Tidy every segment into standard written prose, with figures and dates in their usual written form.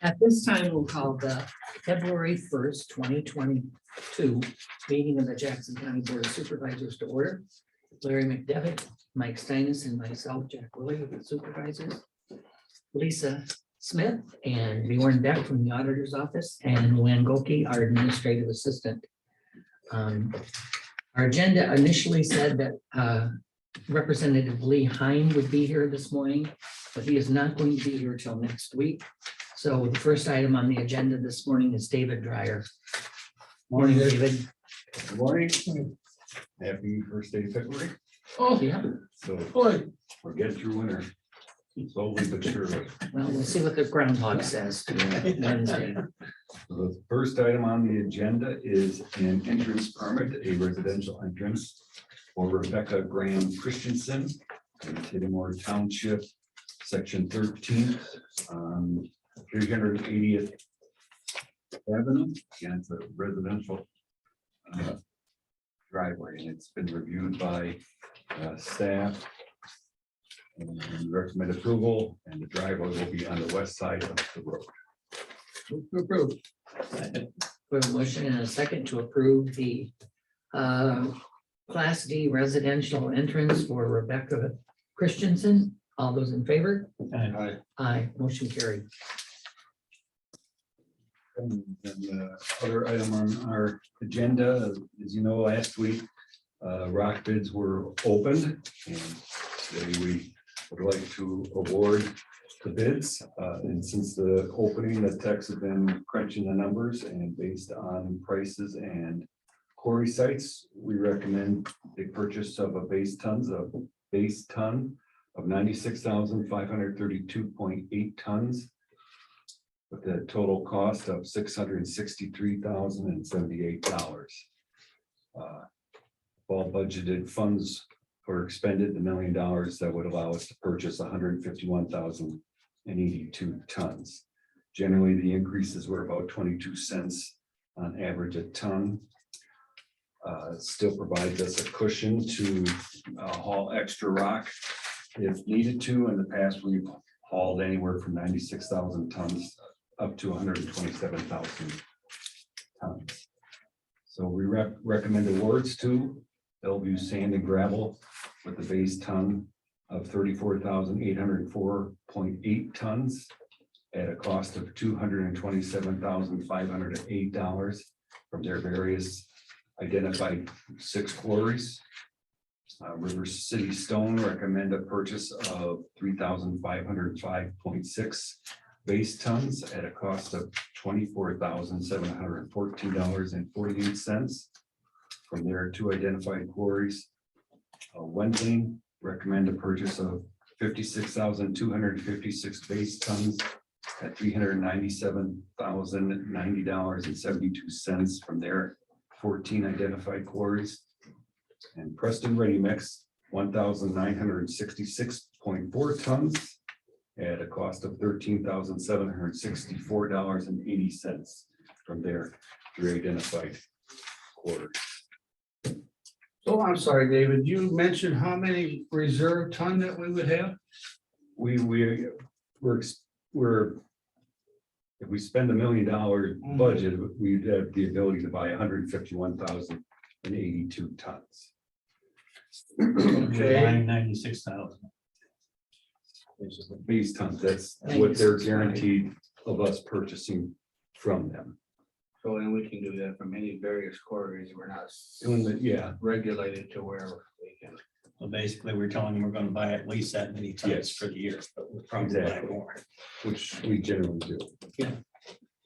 At this time, we'll call the February 1st, 2022 meeting of the Jackson County Board of Supervisors to order. Larry McDevitt, Mike Steinis, and myself, Jack Willie, with the supervisors. Lisa Smith and Bjorn Beck from the auditor's office, and Luann Goki, our administrative assistant. Our agenda initially said that Representative Lee Hine would be here this morning, but he is not going to be here till next week. So the first item on the agenda this morning is David Dreyer. Morning, David. Good morning. Happy first day of February. Oh, yeah. So Boy. we're getting through winter slowly but surely. Well, we'll see what the groundhog says Wednesday. So the first item on the agenda is an entrance permit, a residential entrance for Rebecca Graham Christensen in Tidmore Township, section 13, 380th Avenue. Again, it's a residential driveway, and it's been reviewed by staff and recommend approval, and the driveway will be on the west side of the road. Move to approve. We have a motion and a second to approve the Class D residential entrance for Rebecca Christensen. All those in favor? Aye. Aye, motion carried. And then the other item on our agenda, as you know, last week, rock bids were opened, and today we would like to award the bids. And since the opening, the techs have been crunching the numbers, and based on prices and quarry sites, we recommend the purchase of a base ton of 96,532.8 tons, with a total cost of $663,078. All budgeted funds were expended, $1 million that would allow us to purchase 151,082 tons. Generally, the increases were about 22 cents on average a ton. Still provides us a cushion to haul extra rock if needed to. In the past, we've hauled anywhere from 96,000 tons up to 127,000 tons. So we recommend awards to Bellevue Sand and Gravel with a base ton of 34,804.8 tons at a cost of $227,508 from their various identified 6 quarries. River City Stone recommend a purchase of 3,505.6 base tons at a cost of $24,714.48 from their 2 identified quarries. Wendling recommend a purchase of 56,256 base tons at $397,090.72 from their 14 identified quarries. And Preston Ready Mix 1,966.4 tons at a cost of $13,764.80 from their 3 identified quarters. Oh, I'm sorry, David, you mentioned how many reserve ton that we would have? We're if we spend $1 million budget, we'd have the ability to buy 151,082 tons. Okay. Buying 96,000. Base tons, that's what they're guaranteed of us purchasing from them. So then we can do that from any various quarries. We're not Yeah, regulated to where we can. So basically, we're telling them we're going to buy at least that many tons Yes. for the year, but we'll probably buy Exactly. more. which we generally do. Yeah.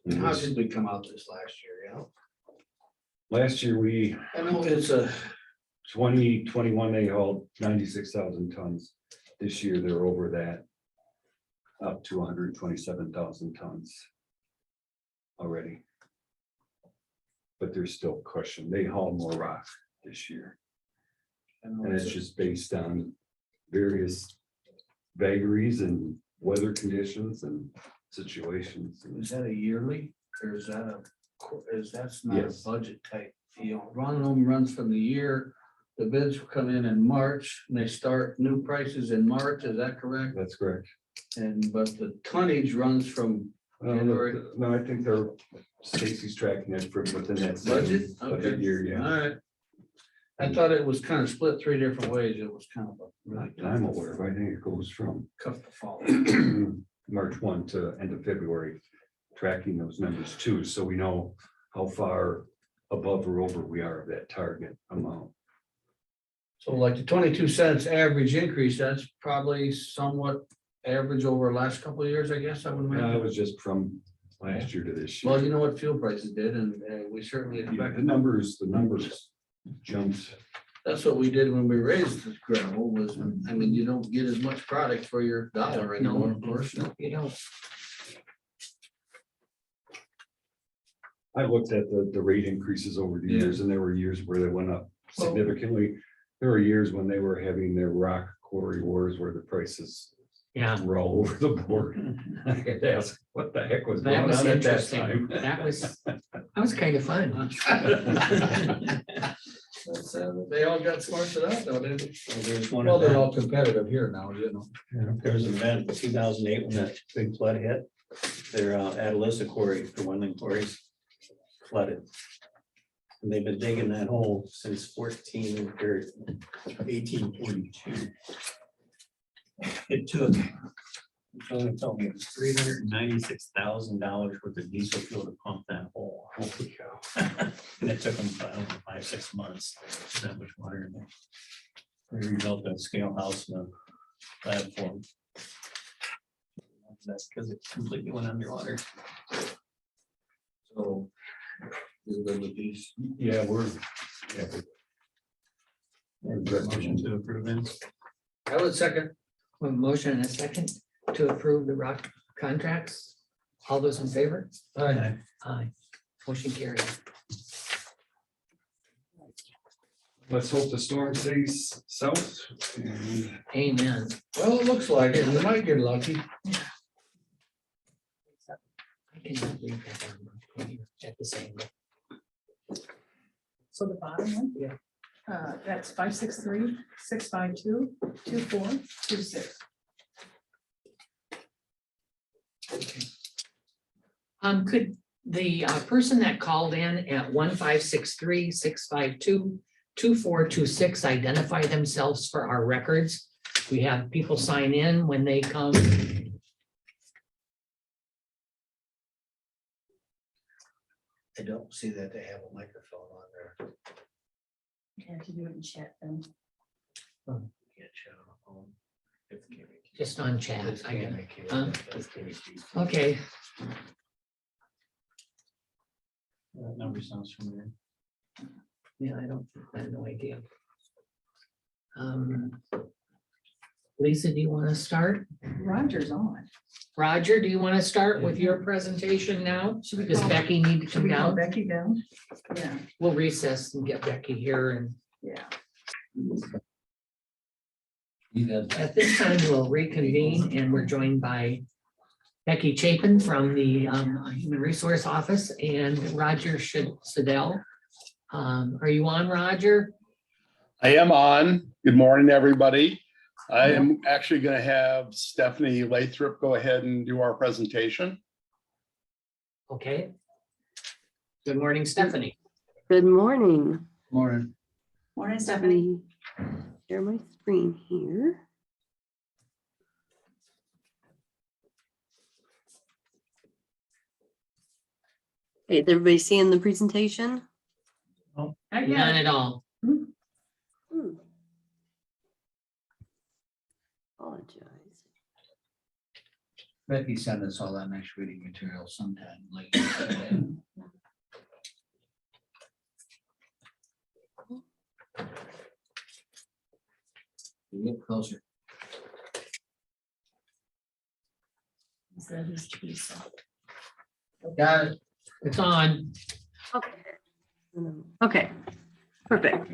And how did we come out this last year, you know? Last year, I know it's a, 2021, they hauled 96,000 tons. This year, they're over that, up to 127,000 tons already. But they're still cushioned. They haul more rock this year. And it's just based on various vagaries and weather conditions and situations. is that a yearly or is that that's not a Yes. budget type deal? One of them runs from the year. The bids come in March and they start new prices in March. Is that correct? That's correct. And but the tonnage runs from January. No, I think they're, Stacy's tracking it for within that same Budget? budget Okay. year, yeah. All right. I thought it was kind of split three different ways. It was kind of a really Not that I'm aware of, I think it goes from tough to follow. March 1 to end of February, tracking those numbers too, so we know how far above or over we are of that target amount. So like the 22 cents average increase, that's probably somewhat average over the last couple of years, I guess, I would It imagine. was just from last year to this year. Well, you know what fuel prices did, and we certainly Yeah, expect. the numbers jumped. That's what we did when we raised the gravel was, I mean, you don't get as much product for your dollar anymore, of course. No, you don't. I looked at the rate increases over the Yeah. years, and there were years where they went up significantly. There were years when they were having their rock quarry wars where the prices Yeah, were all over the board. I had to ask, what the heck was that going was on at that interesting. time? That was kind of fun. They all got smart to that, though, didn't they? There's one Well, they're event, all competitive here now, you know. there was an event in 2008 when that big flood hit. Their Atalissa quarry, the Wendling quarries flooded. And they've been digging that hole since 1842. It took, Tony told me it was $396,000 worth of diesel fuel to pump that hole. Holy cow. And it took them, I don't know, 5-6 months, that much water in there. We rebuilt that scale house and a platform. That's because it completely went underwater. So. You're good with these? Yeah, we're. Motion to approve it. I would second. A motion and a second to approve the rock contracts. All those in favor? Aye. Aye. Motion carried. Let's hope the storm stays south. And Amen. Well, it looks like it. We might get lucky. I cannot read that on at the same. So the bottom one? Yeah. That's 563-652-2426. Could the person that called in at 1-563-652-2426 identify themselves for our records? We have people sign in when they come. I don't see that they have a microphone on there. You have to do it in chat then. Can't show on the phone. Just on chat. This I can't get make it. Huh? This can't make it. Okay, That number sounds familiar. yeah, I have no idea. Lisa, do you want to start? Roger's on. Roger, do you want to start with your presentation now? Should we Does call- Becky need to Should come we call down? Becky down? Yeah, We'll recess and get Becky here, and yeah. at this time we'll reconvene, and we're joined by Becky Chapin from the Human Resource Office and Roger Siddell. Are you on, Roger? I am on. Good morning, everybody. I am actually going to have Stephanie Lathrop go ahead and do our presentation. Okay. Good morning, Stephanie. Good morning. Morning. Morning, Let Stephanie. me share my screen here. Okay, is everybody seeing the presentation? Not None yet. at all. Apologize. Becky sent us all that next reading material sometime late. You get closer. So he's cheese. Got it. It's on. Okay, perfect.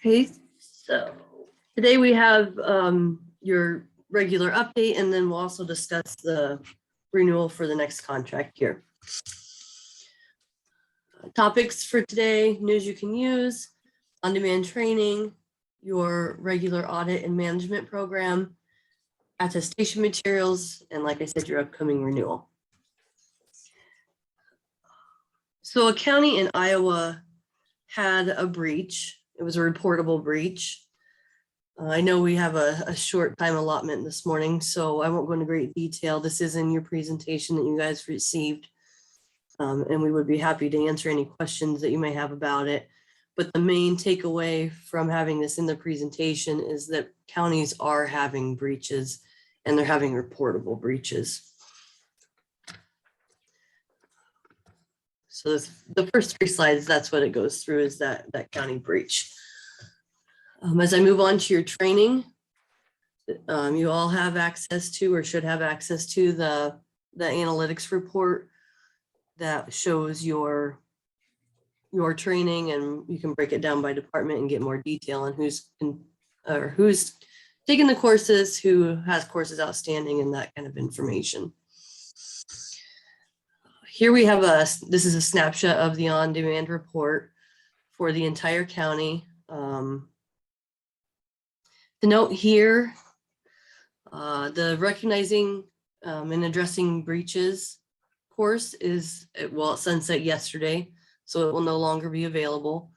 Okay, so today we have your regular update, and then we'll also discuss the renewal for the next contract year. Topics for today: news you can use, on-demand training, your regular audit and management program, attestation materials, and like I said, your upcoming renewal. So a county in Iowa had a breach. It was a reportable breach. I know we have a short time allotment this morning, so I won't go into great detail. This is in your presentation that you guys received. And we would be happy to answer any questions that you may have about it. But the main takeaway from having this in the presentation is that counties are having breaches and they're having reportable breaches. So the first 3 slides, that's what it goes through, is that county breach. As I move on to your training, you all have access to, or should have access to, the analytics report that shows your training, and you can break it down by department and get more detail on who's taking the courses, who has courses outstanding, and that kind of information. Here we have this is a snapshot of the on-demand report for the entire county. The note here, the recognizing and addressing breaches course is, well, it sunset yesterday, so it will no longer be available.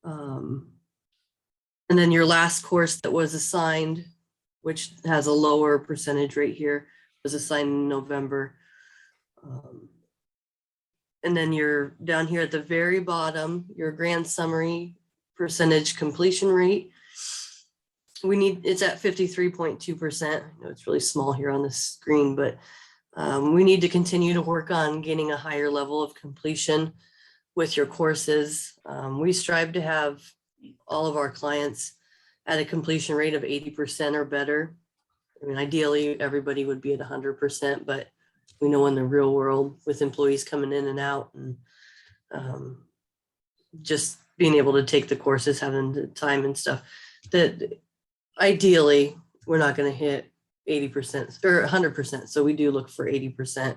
And then your last course that was assigned, which has a lower percentage rate here, was assigned in November. And then you're down here at the very bottom, your grand summary percentage completion rate. It's at 53.2%. I know it's really small here on the screen, but we need to continue to work on getting a higher level of completion with your courses. We strive to have all of our clients at a completion rate of 80% or better. I mean, ideally, everybody would be at 100%, but we know in the real world, with employees coming in and out, and just being able to take the courses, having the time and stuff, that ideally, we're not going to hit 80% or 100%. So we do look for 80%.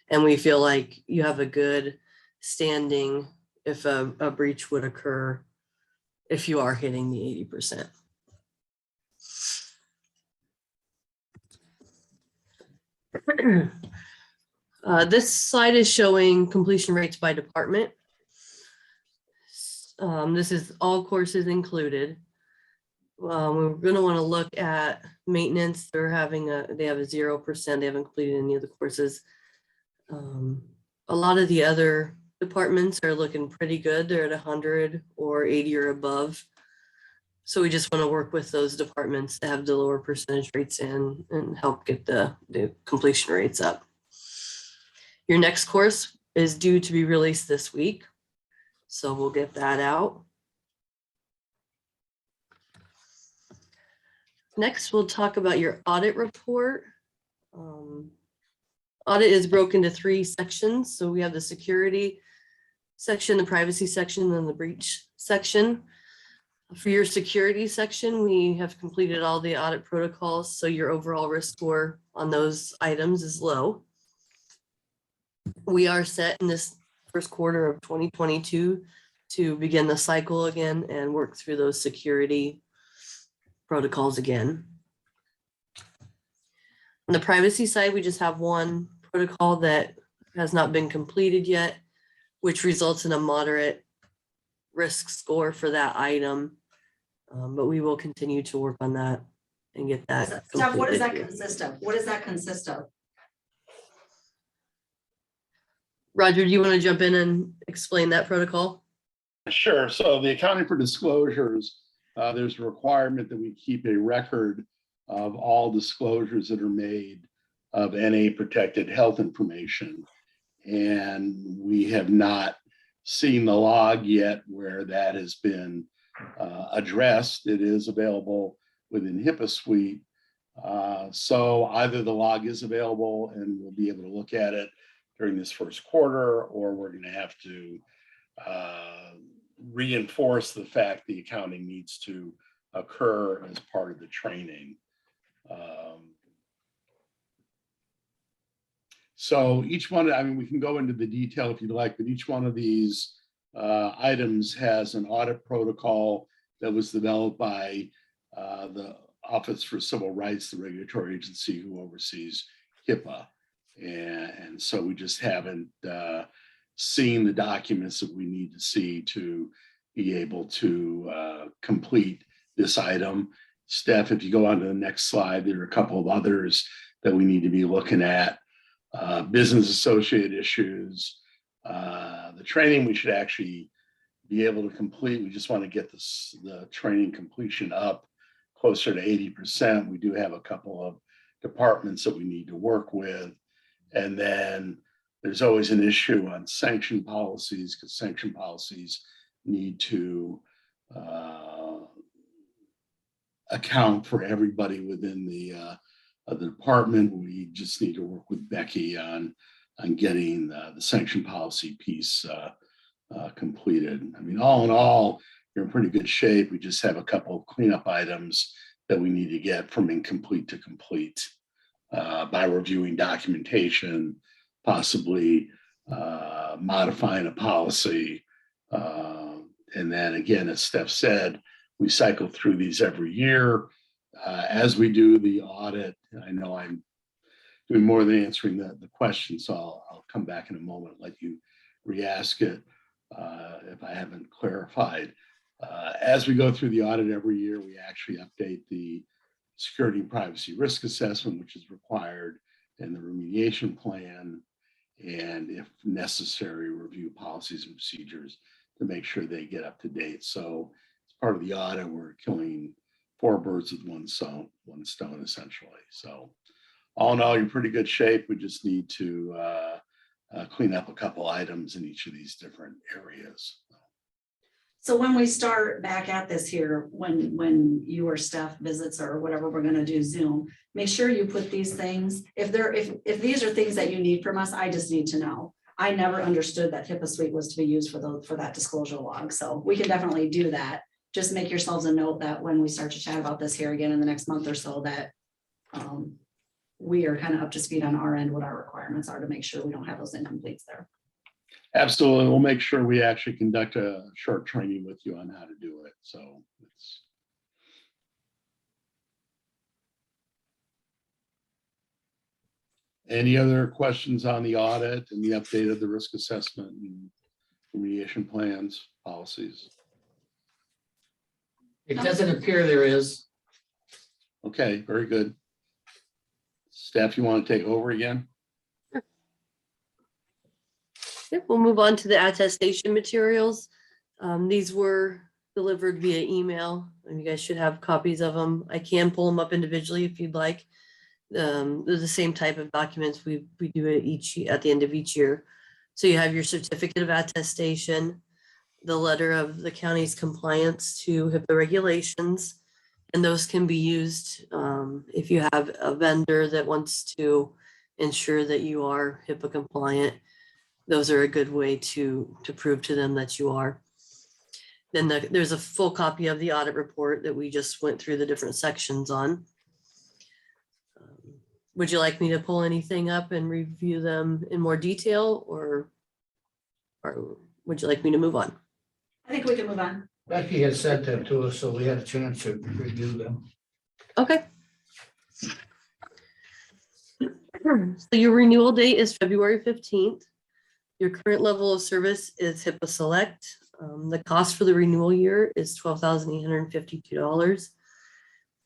And we feel like you have a good standing if a breach would occur if you are hitting the 80%. This slide is showing completion rates by department. This is all courses included. We're going to want to look at maintenance. They have a 0%. They haven't completed any of the courses. A lot of the other departments are looking pretty good. They're at 100 or 80 or above. So we just want to work with those departments to have the lower percentage rates in and help get the completion rates up. Your next course is due to be released this week, so we'll get that out. Next, we'll talk about your audit report. Audit is broken into 3 sections. So we have the security section, the privacy section, and the breach section. For your security section, we have completed all the audit protocols, so your overall risk score on those items is low. We are set in this first quarter of 2022 to begin the cycle again and work through those security protocols again. On the privacy side, we just have one protocol that has not been completed yet, which results in a moderate risk score for that item. But we will continue to work on that and get that. Steph, what does that completed. consist of? What does that consist of? Roger, do you want to jump in and explain that protocol? Sure. So the accounting for disclosures, there's a requirement that we keep a record of all disclosures that are made of NA protected health information. And we have not seen the log yet where that has been addressed. It is available within Hipaa Suite. So either the log is available and we'll be able to look at it during this first quarter, or we're going to have to reinforce the fact the accounting needs to occur as part of the training. So each one, I mean, we can go into the detail if you'd like, but each one of these items has an audit protocol that was developed by the Office for Civil Rights, the regulatory agency who oversees HIPAA. And so we just haven't seen the documents that we need to see to be able to complete this item. Steph, if you go on to the next slide, there are a couple of others that we need to be looking at. Business associate issues. The training we should actually be able to complete. We just want to get the training completion up closer to 80%. We do have a couple of departments that we need to work with. And then there's always an issue on sanction policies, because sanction policies need to account for everybody within the department. We just need to work with Becky on getting the sanction policy piece completed. I mean, all in all, you're in pretty good shape. We just have a couple of cleanup items that we need to get from incomplete to complete by reviewing documentation, possibly modifying a policy. And then again, as Steph said, we cycle through these every year. As we do the audit, I know I'm doing more than answering the question, so I'll come back in a moment, let you re-ask it if I haven't clarified. As we go through the audit every year, we actually update the security and privacy risk assessment, which is required in the remediation plan, and if necessary, review policies and procedures to make sure they get up to date. So as part of the audit, we're killing 4 birds with one stone essentially. So all in all, you're in pretty good shape. We just need to clean up a couple items in each of these different areas. So when we start back at this here, when your staff visits or whatever we're gonna do Zoom, make sure you put these things, if these are things that you need from us, I just need to know. I never understood that HIPAA suite was to be used for that disclosure log. So we can definitely do that. Just make yourselves a note that when we start to chat about this here again in the next month or so, that we are kind of up to speed on our end, what our requirements are to make sure we don't have those incompletes there. Absolutely. We'll make sure we actually conduct a short training with you on how to do it. So it's. Any other questions on the audit and the update of the risk assessment and remediation plans, policies? It doesn't appear there is. Okay, very good. Steph, you want to take over again? Yep, we'll move on to the attestation materials. These were delivered via email, and you guys should have copies of them. I can pull them up individually if you'd like. They're the same type of documents we do it at the end of each year. So you have your certificate of attestation, the letter of the county's compliance to HIPAA regulations, and those can be used if you have a vendor that wants to ensure that you are HIPAA compliant. Those are a good way to prove to them that you are. Then there's a full copy of the audit report that we just went through the different sections on. Would you like me to pull anything up and review them in more detail, or would you like me to move on? I think we can move on. Becky had sent them to us, so we had a chance to review them. Okay. So your renewal date is February 15th. Your current level of service is HIPAA Select. The cost for the renewal year is $12,852.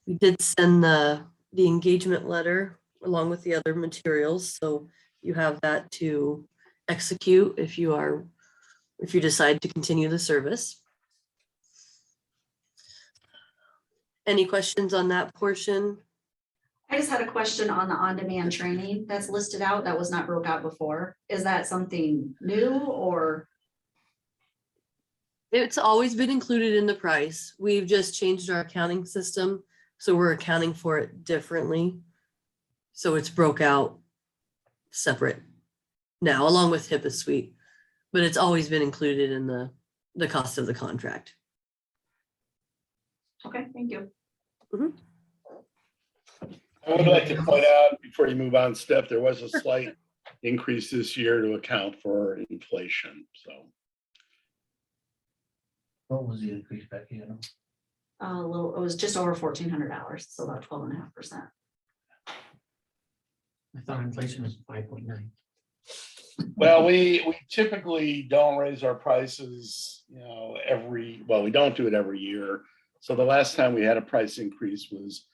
We did send the engagement letter along with the other materials, so you have that to execute if you decide to continue the service. Any questions on that portion? I just had a question on the on-demand training that's listed out that was not broke out before. Is that something new or? It's always been included in the price. We've just changed our accounting system, so we're accounting for it differently. So it's broke out separate now, along with HIPAA suite, but it's always been included in the cost of the contract. Okay, thank you. I would like to point out before you move on, Steph, there was a slight increase this year to account for inflation. So What was the increase, Becky? It was just over $1,400, so about 12.5%. I thought inflation was 5.9. Well, we typically don't raise our prices, we don't do it every year. So the last time we had a price increase was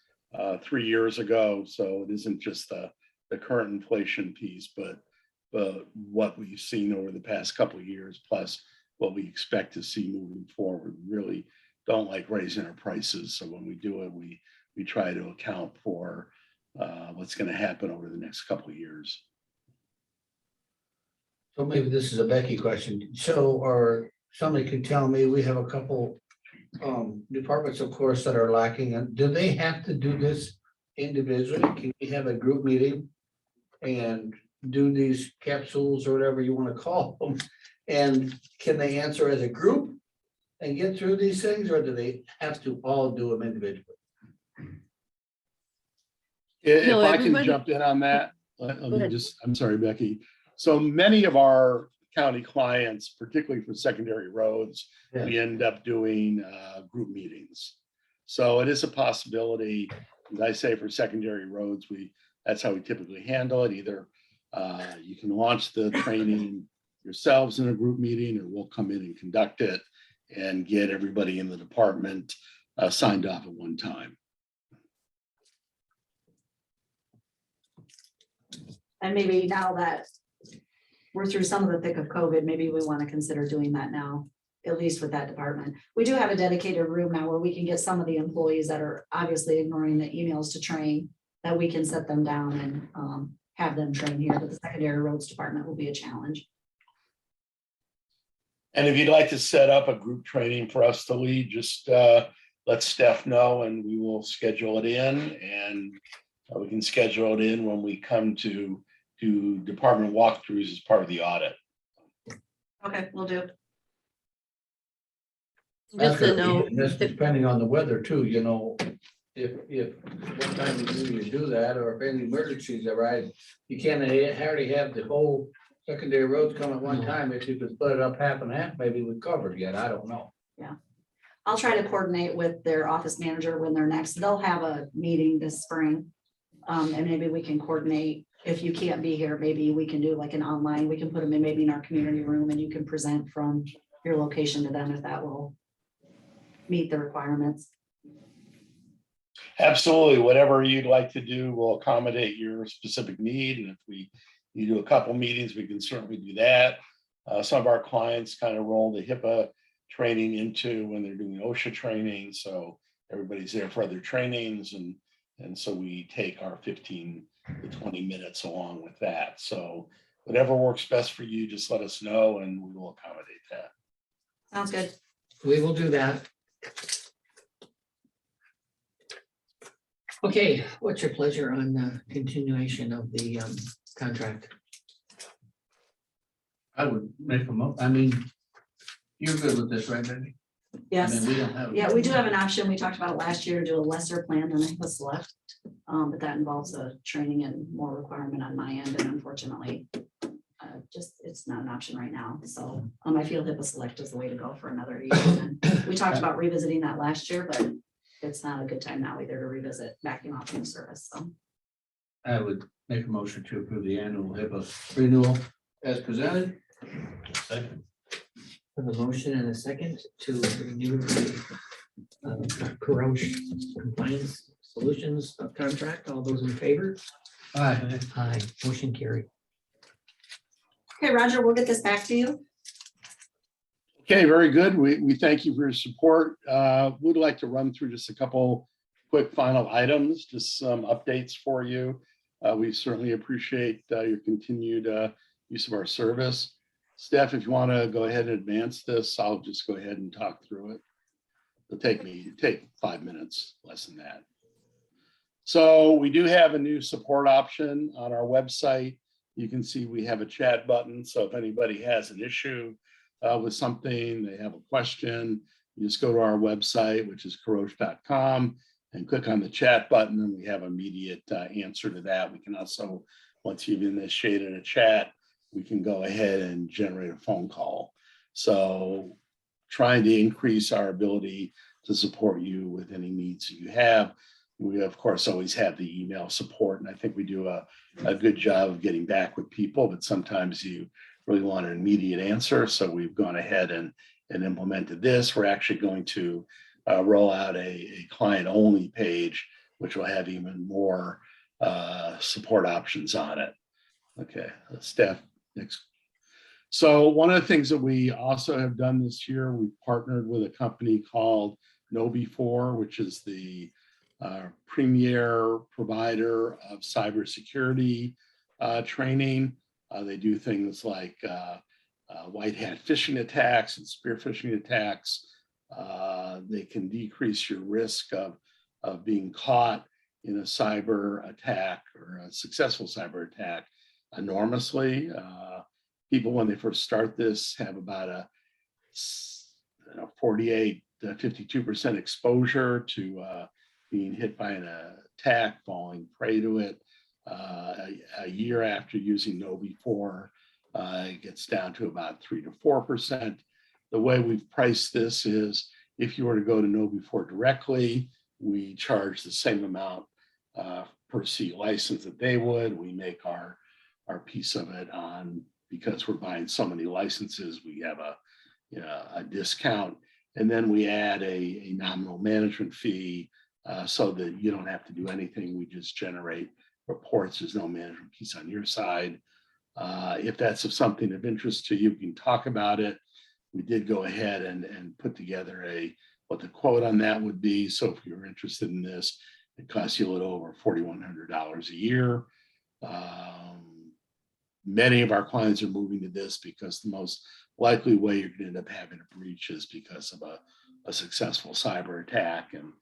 3 years ago. So it isn't just the current inflation piece, but what we've seen over the past couple of years, plus what we expect to see moving forward. We really don't like raising our prices. So when we do it, we try to account for what's going to happen over the next couple of years. So maybe this is a Becky question. So, or somebody could tell me, we have a couple departments, of course, that are lacking. And do they have to do this individually? Can we have a group meeting and do these capsules or whatever you want to call them? And can they answer as a group and get through these things, or do they have to all do them individually? If No, I can everybody- jump in on that, let Go me ahead. I'm sorry, Becky. So many of our county clients, particularly for secondary roads, Yeah. we end up doing group meetings. So it is a possibility, as I say, for secondary roads, that's how we typically handle it. Either you can launch the training yourselves in a group meeting, or we'll come in and conduct it and get everybody in the department signed off at one time. And maybe now that we're through some of the thick of COVID, maybe we want to consider doing that now, at least with that department. We do have a dedicated room now where we can get some of the employees that are obviously ignoring the emails to train, that we can set them down and have them train here, but the secondary roads department will be a challenge. And if you'd like to set up a group training for us to lead, just let Steph know and we will schedule it in, and we can schedule it in when we come to do department walkthroughs as part of the audit. Okay, we'll do. Just to know, That's depending on the weather too, if what time of year you do that, or if any emergencies arise, you can't hardly have the whole secondary roads come at one No. time. If you could split it up half and half, maybe we covered yet. I don't know. I'll try to coordinate with their office manager when they're next. They'll have a meeting this spring. And maybe we can coordinate. If you can't be here, maybe we can do like an online, we can put them in maybe in our community room, and you can present from your location to them if that will meet the requirements. Absolutely, whatever you'd like to do will accommodate your specific need. And if you do a couple meetings, we can certainly do that. Some of our clients kind of roll the Hipaa training into when they're doing OSHA training. So everybody's there for other trainings, and so we take our 15 to 20 minutes along with that. So whatever works best for you, just let us know and we will accommodate that. Sounds good. We will do that. Okay, what's your pleasure on the continuation of the contract? I would make I mean, you're good with this, right, Betty? I Yes. mean, we don't have. Yeah, we do have an option. We talked about last year to do a lesser plan than the select. But that involves a training and more requirement on my end, and unfortunately, it's not an option right now. So I feel Hipaa Select is the way to go for another year. And we talked about revisiting that last year, but it's not a good time now either to revisit backing off from service. So I would make a motion to approve the annual Hipaa renewal as presented. Second. Have a motion and a second to renew the corrosion compliance solutions contract. All those in favor? Aye. Aye, motion carried. okay, Roger, we'll get this back to you. Okay, very good. We thank you for your support. Would like to run through just a couple quick final items, just some updates for you. We certainly appreciate your continued use of our service. Steph, if you want to go ahead and advance this, I'll just go ahead and talk through it. It'll take 5 minutes, less than that. So we do have a new support option on our website. You can see we have a chat button. So if anybody has an issue with something, they have a question, you just go to our website, which is karosh.com, and click on the chat button, and we have immediate answer to that. We can also, once you've initiated a chat, we can go ahead and generate a phone call. So trying to increase our ability to support you with any needs that you have. We, of course, always have the email support, and I think we do a good job of getting back with people, but sometimes you really want an immediate answer. So we've gone ahead and implemented this. We're actually going to roll out a client-only page, which will have even more support options on it. Okay, Steph, next. So one of the things that we also have done this year, we've partnered with a company called KnowBe4, which is the premier provider of cybersecurity training. They do things like white hat phishing attacks and spear phishing attacks. They can decrease your risk of being caught in a cyber attack or a successful cyber attack enormously. People, when they first start this, have about a 48 to 52% exposure to being hit by an attack, falling prey to it. A year after using KnowBe4, it gets down to about 3 to 4%. The way we've priced this is if you were to go to KnowBe4 directly, we charge the same amount per seat license that they would. We make our piece of it on, because we're buying so many licenses, we have a discount. And then we add a nominal management fee so that you don't have to do anything. We just generate reports. There's no management piece on your side. If that's of something of interest to you, we can talk about it. We did go ahead and put together what the quote on that would be. So if you're interested in this, it costs you a little over $4,100 a year. Many of our clients are moving to this because the most likely way you're going to end up having a breach is because of a successful cyber attack. And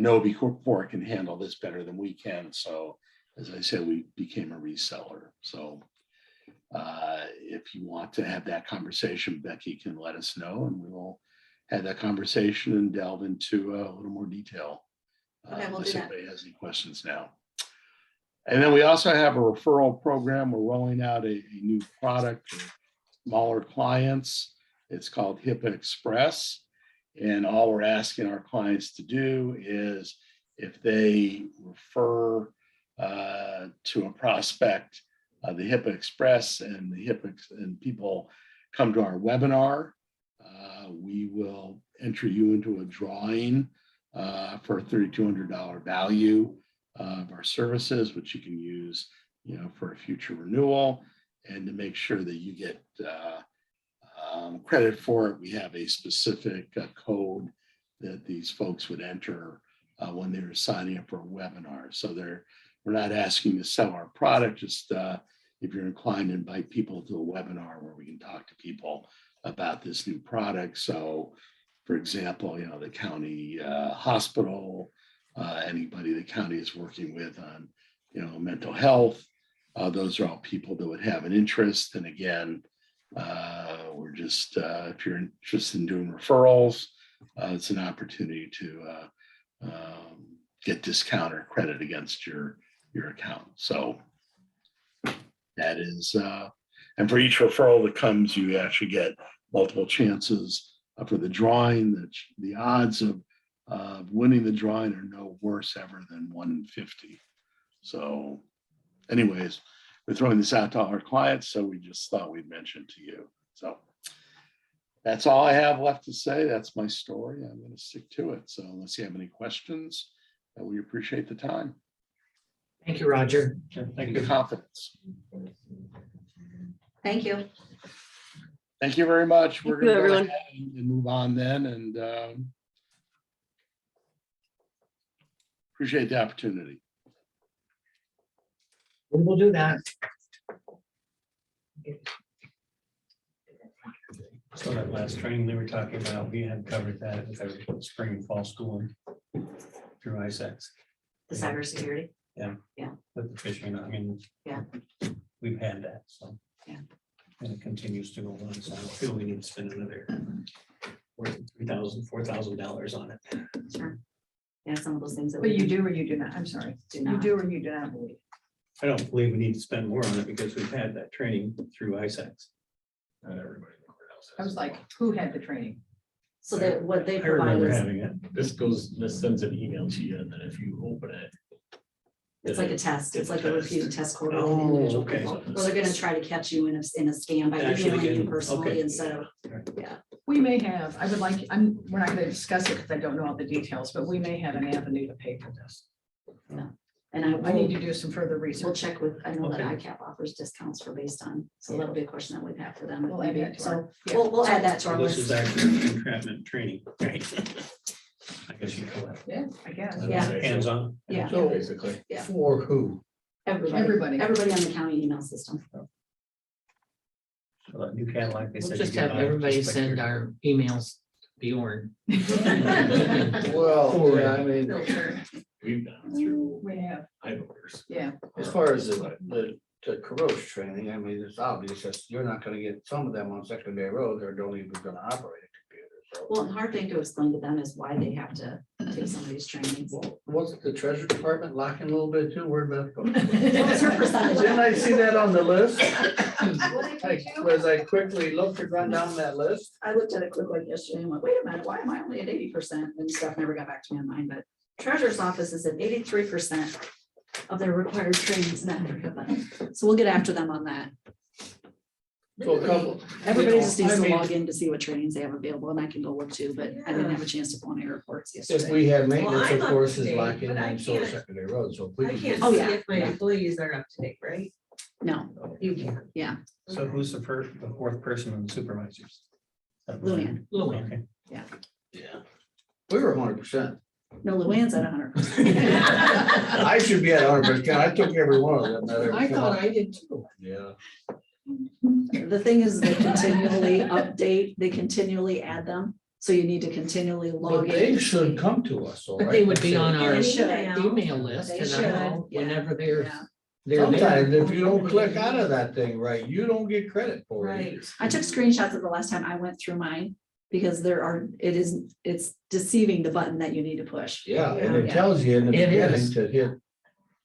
KnowBe4 can handle this better than we can. So as I said, we became a reseller. So if you want to have that conversation, Becky can let us know and we will have that conversation and delve into a little more detail. Okay, we'll do unless that. anybody has any questions now. And then we also have a referral program. We're rolling out a new product for smaller clients. It's called Hipaa Express. And all we're asking our clients to do is if they refer to a prospect, the Hipaa Express and people come to our webinar, we will enter you into a drawing for a $3,200 value of our services, which you can use, for a future renewal. And to make sure that you get credit for it, we have a specific code that these folks would enter when they're signing up for a webinar. So we're not asking to sell our product, just if you're inclined to invite people to a webinar where we can talk to people about this new product. So for example, the county hospital, anybody the county is working with on, mental health, those are all people that would have an interest. And again, we're just, if you're interested in doing referrals, it's an opportunity to get discount or credit against your account. So that is, and for each referral that comes, you actually get multiple chances for the drawing. The odds of winning the drawing are no worse ever than 1 in 50. So anyways, we're throwing this out to all our clients, so we just thought we'd mention to you. So that's all I have left to say. That's my story. I'm going to stick to it. So unless you have any questions, we appreciate the time. Thank you, Roger. Thank And the you. confidence. Thank you. Thank you very much. We're Thank you, going to go everyone. ahead and move on then, and appreciate the opportunity. We will do that. So that last training they were talking about, we had covered that with our spring and fall schooling through ISACs. The cybersecurity. With the fishing, Yeah. we've had that, so. Yeah. And it continues to go on, so I don't feel we need to spend another $4,000 on it. Sure. Yeah, some of those things that. But we you do or you do not, I'm sorry, do you not. do or you do not believe. I don't believe we need to spend more on it because we've had that training through ISACs. Not everybody in the courthouse has I was it. like, who had the training? So that what they I provide remember is, having it. This sends an email to you, and then if you open it. it's like a test, it's like a repeat test quarterly. Oh, of individual okay. people. Well, they're gonna try to catch you in a scam by Actually emailing you getting- personally okay. instead of, We may have, I would like, we're not gonna discuss it because I don't know all the details, but we may have an avenue to pay for this. and I need will to do some further we'll research. check with, I know that Okay. ICAP offers discounts for based on, so that'll be a question that we'd have for them. if We'll add maybe- that to So our- yeah. we'll add that to our So this is list. actually entrapment training, right? I guess you call it. Yeah, I guess. Yeah. Hands-on. Yeah, So Basically. Yeah. for who? Everybody. everybody on the county email system. So that new Cadillac, they We'll said. just you could have buy, everybody just like send your- our emails to Bjorn. Well, yeah, I mean, We've gone through We have, eyeballs. yeah. as far as the Caroche training, I mean, it's obvious that you're not gonna get some of them on secondary roads or don't even gonna operate a computer, so. Well, the hard thing to explain to them is why they have to take some of these trainings. Wasn't the treasury department lacking a little bit too? Where'd that go? What's her percentage? Didn't I see that on the list? As I quickly looked to run down that list. I looked at it quick like yesterday and went, wait a minute, why am I only at 80%? And stuff never got back to me on mine, but treasurer's office is at 83% of their required trainings in Hipaa. So we'll get after them on that. So a couple. Everybody just needs I to mean, log in to see what trainings they have available, and I can go look too, but I didn't have a chance to go on any reports If yesterday. we had maintenance, I'm of up course, to is date, lacking but I on so can't- secondary roads, so if we I could can't get. Oh, see yeah, if my yeah. employees are up to date, right? No, You can. So who's the first, the fourth person in the supervisors? Luann. Luann. Okay. Yeah. We were 100%. No, Luann's at 100%. I should be at 100%. I took every one of them. that ever I come thought up. I did too. Yeah. The thing is, they continually update, they continually add them, so you need to continually But log they in. should come to us, all But right? they would be on our They should. email list They and should, I know yeah. whenever they're Yeah. there. Sometimes if you don't click out of that thing right, you don't get credit for it. Right. I took screenshots of the last time I went through mine, because it's deceiving the button that you need to push. Yeah, and it Yeah. tells you in the It beginning is. to hit.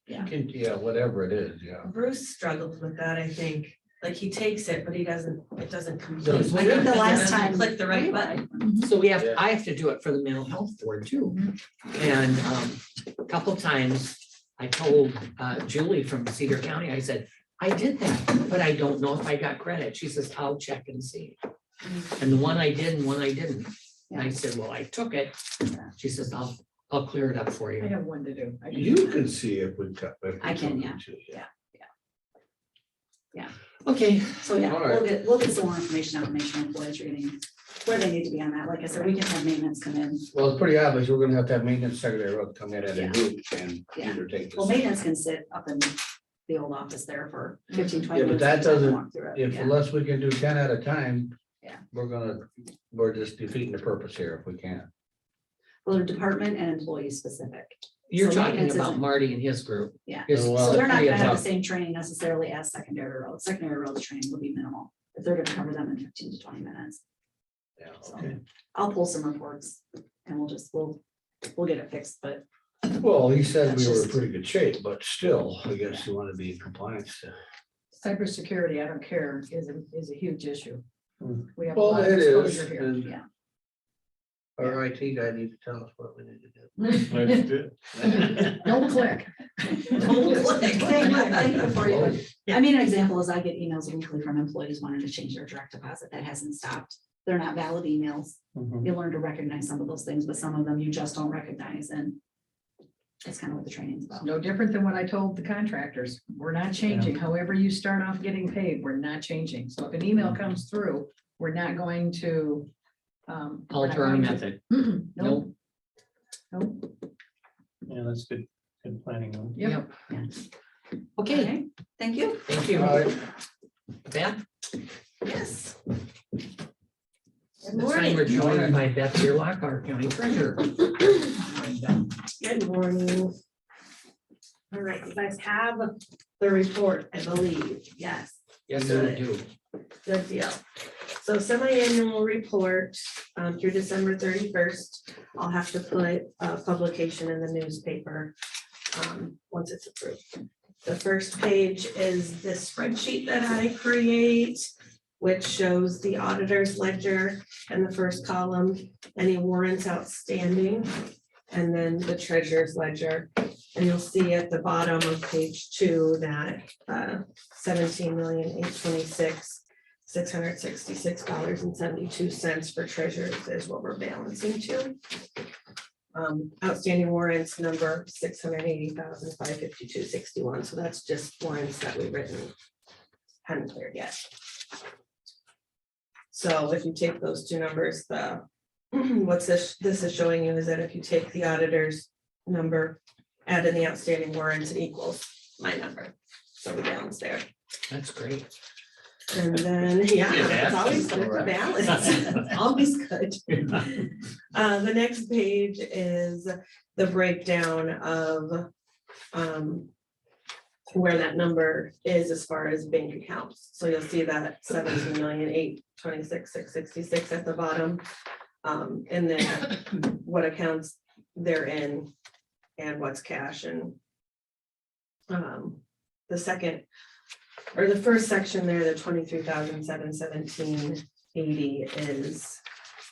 Yeah. Yeah, whatever it is, yeah. Bruce struggles with that, I think. Like he takes it, but it doesn't complete. Does I think the He last doesn't time. Click the right button. So we have, Yeah. I have to do it for the mental health board too. And a couple times I told Julie from Cedar County, I said, I did that, but I don't know if I got credit. She says, I'll check and see. And the one I did and one I didn't. And I said, well, I took it. She says, I'll clear it up for I you. have one to do. I do. You can see if we cut. if we I can, took yeah. it to, Okay, So yeah, All we'll get some more information out, make sure employees are getting where they need to be on that. Like I said, we can have maintenance come in. Well, it's pretty obvious, we're gonna have to have maintenance secretary road come in at a Yeah. group and Yeah. either take Well, this. maintenance can sit up in the old office there for 15-20 Yeah, minutes. but that and walk doesn't, through it. if Yeah. unless we can do 10 at a time. Yeah. We're just defeating the purpose here if we can. Well, they're department and employee specific. you're So talking maintenance about isn't- Marty and his group. Yeah. His- Oh, well, So they're not three gonna of have the them. same training necessarily as secondary roads. Secondary roads training will be minimal, if they're gonna cover them in 15 to 20 minutes. Yeah, So okay. I'll pull some reports and we'll get it fixed, but Well, he said we That's were in just- pretty good shape, but still, I guess you want to be in compliance. Cybersecurity, I don't care, is a huge issue. Hmm. We have a Well, lot of it is, exposure here. and yeah. our IT guy needs to tell us what we need to do. Let's do it. Don't click. Thank you before you- I mean, an example is I get emails weekly from employees wanting to change their direct deposit. That hasn't stopped. They're not valid emails. Mhm. You learn to recognize some of those things, but some of them you just don't recognize, and that's kind of what the training's It's about. no different than what I told the contractors. We're not changing. However you start off getting paid, we're not changing. So if an email comes through, we're not going to. we're not Alter our going to- method. Mm-mm, Nope. Nope. Yeah, that's good good planning. Yep. Okay, Thank you. thank you. All right. Beth? Yes. Good This time morning. we're joined by Beth Dearlock, our county treasurer. Good morning. All right, you guys have the report, I believe. Yes, Yes, we do. good deal. So semi-annual report through December 31st. I'll have to put a publication in the newspaper once it's approved. The first page is this spreadsheet that I create. which shows the auditor's ledger in the first column, any warrants outstanding, and then the treasurer's ledger. And you'll see at the bottom of page 2 that 17,826,666.72 for treasurers is what we're balancing to. Outstanding warrants number 680,552.61. So that's just warrants that we've written, hadn't cleared yet. So if you take those two numbers, the what's this is showing you is that if you take the auditor's number, add in the outstanding warrants, it equals my number. So we balance there. That's great. And then, yeah, Yeah, it's always good to balance, always good. The next page is the breakdown of where that number is as far as bank accounts. So you'll see that 17,826,666 at the bottom. And then what accounts they're in and what's cash. And the second or the first section there, the 23,717.80 is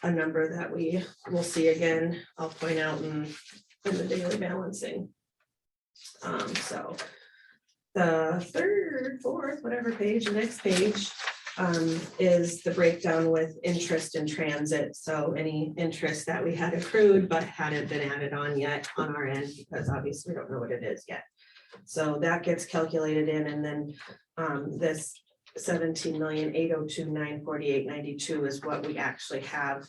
a number that we will see again. I'll point out in the daily balancing. So the third, fourth, whatever page, the next page is the breakdown with interest in transit. So any interest that we had accrued but hadn't been added on yet on our end, because obviously we don't know what it is yet. So that gets calculated in, and then this 17,802,948.92 is what we actually have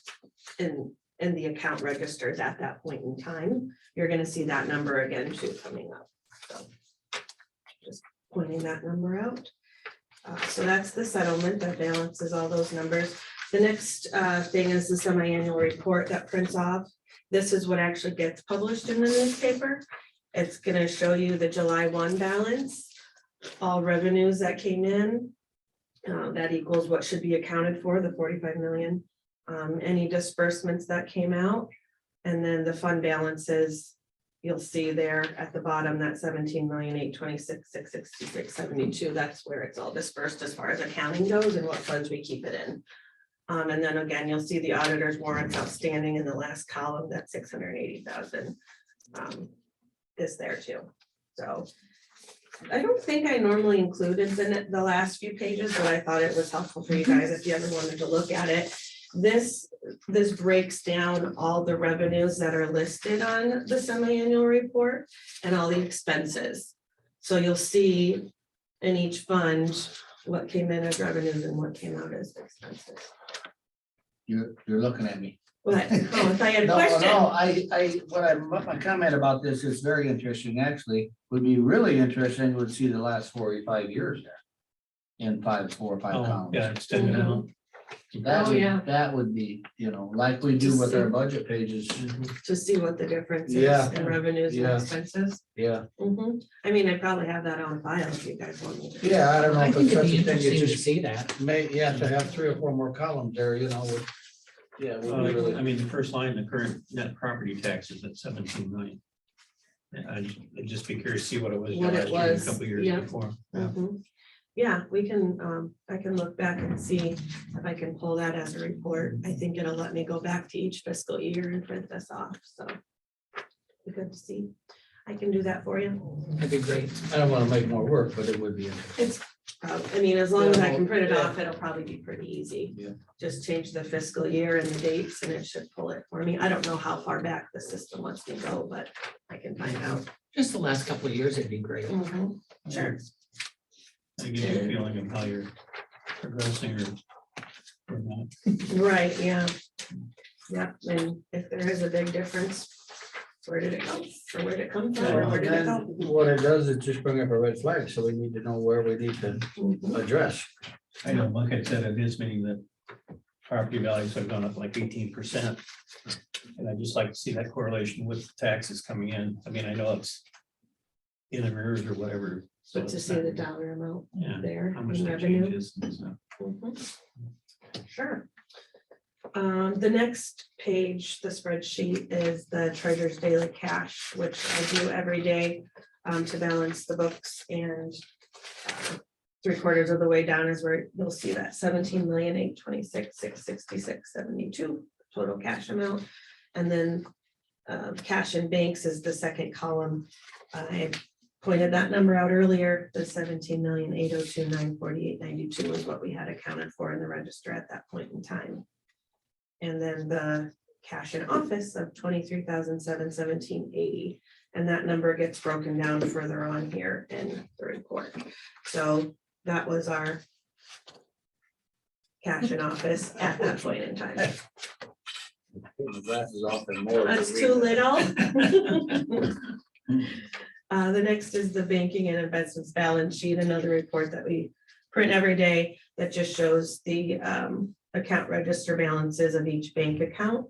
in the account registers at that point in time. You're going to see that number again too coming up. So just pointing that number out. So that's the settlement that balances all those numbers. The next thing is the semi-annual report that prints off. This is what actually gets published in the newspaper. It's going to show you the July 1 balance, all revenues that came in. That equals what should be accounted for, the 45 million. Any disbursements that came out, and then the fund balances. You'll see there at the bottom that 17,826,666.72. That's where it's all dispersed as far as accounting goes and what funds we keep it in. And then again, you'll see the auditor's warrants outstanding in the last column. That 680,000 is there too. So I don't think I normally included the last few pages, but I thought it was helpful for you guys if you ever wanted to look at it. This breaks down all the revenues that are listed on the semi-annual report and all the expenses. So you'll see in each fund what came in as revenues and what came out as expenses. You're looking at me. What? Oh, I thought you had a No, question. what my comment about this is very interesting, actually, would be really interesting, would see the last 4 or 5 years there. In 4 or 5 Oh, columns. yeah, extend it out. That Oh, would, yeah. that would be, like we do with our budget pages. To see what the difference is Yeah. in revenues and Yeah. expenses. Yeah, I mean, I probably have that on file if you guys want me to. yeah, I don't know I if think it's it'd such be a thing, interesting it's to just see that. to have 3 or 4 more columns there, would. Yeah, would be I really. mean, the first line, the current net property taxes at 17 million. And I'd just be curious to see what it was What it last year, and was, a couple years yeah. before. Yeah. Yeah, we can, I can look back and see if I can pull that as a report. I think it'll let me go back to each fiscal year and print this off, so. Be good to see. I can do that for you. That'd be great. I don't want to make more work, but it would be. It's, I mean, as long as I can print it Yeah. off, it'll probably be pretty easy. Yeah. Just change the fiscal year and the dates and it should pull it for me. I don't know how far back the system wants me to go, but I can find out. Just the last couple of years, it'd be great. Sure. I give you a feeling of how you're progressing or not. Right, yeah. Yeah, and if there is a big difference, where did it go? Or where did it come from? Or where did it go? What it does is just bring up a red flag, so we need to know where we need to Mhm. address. I know, like I said, it is meaning that property values have gone up like 18%. And I just like to see that correlation with taxes coming in. I mean, I know it's in arrears or whatever. so But to it's see not- the dollar amount Yeah, there how much in that revenue. changes. and stuff. Sure. The next page, the spreadsheet, is the treasurer's daily cash, which I do every day to balance the books and 3/4 of the way down is where you'll see that 17,826,666.72 total cash amount. And then cash in banks is the second column. I pointed that number out earlier, the 17,802,948.92 is what we had accounted for in the register at that point in time. And then the cash in office of 23,717.80. And that number gets broken down further on here in the report. So that was our cash in office at that point in time. The glasses off and more. That's too little. The next is the banking and investments balance sheet, another report that we print every day that just shows the account register balances of each bank account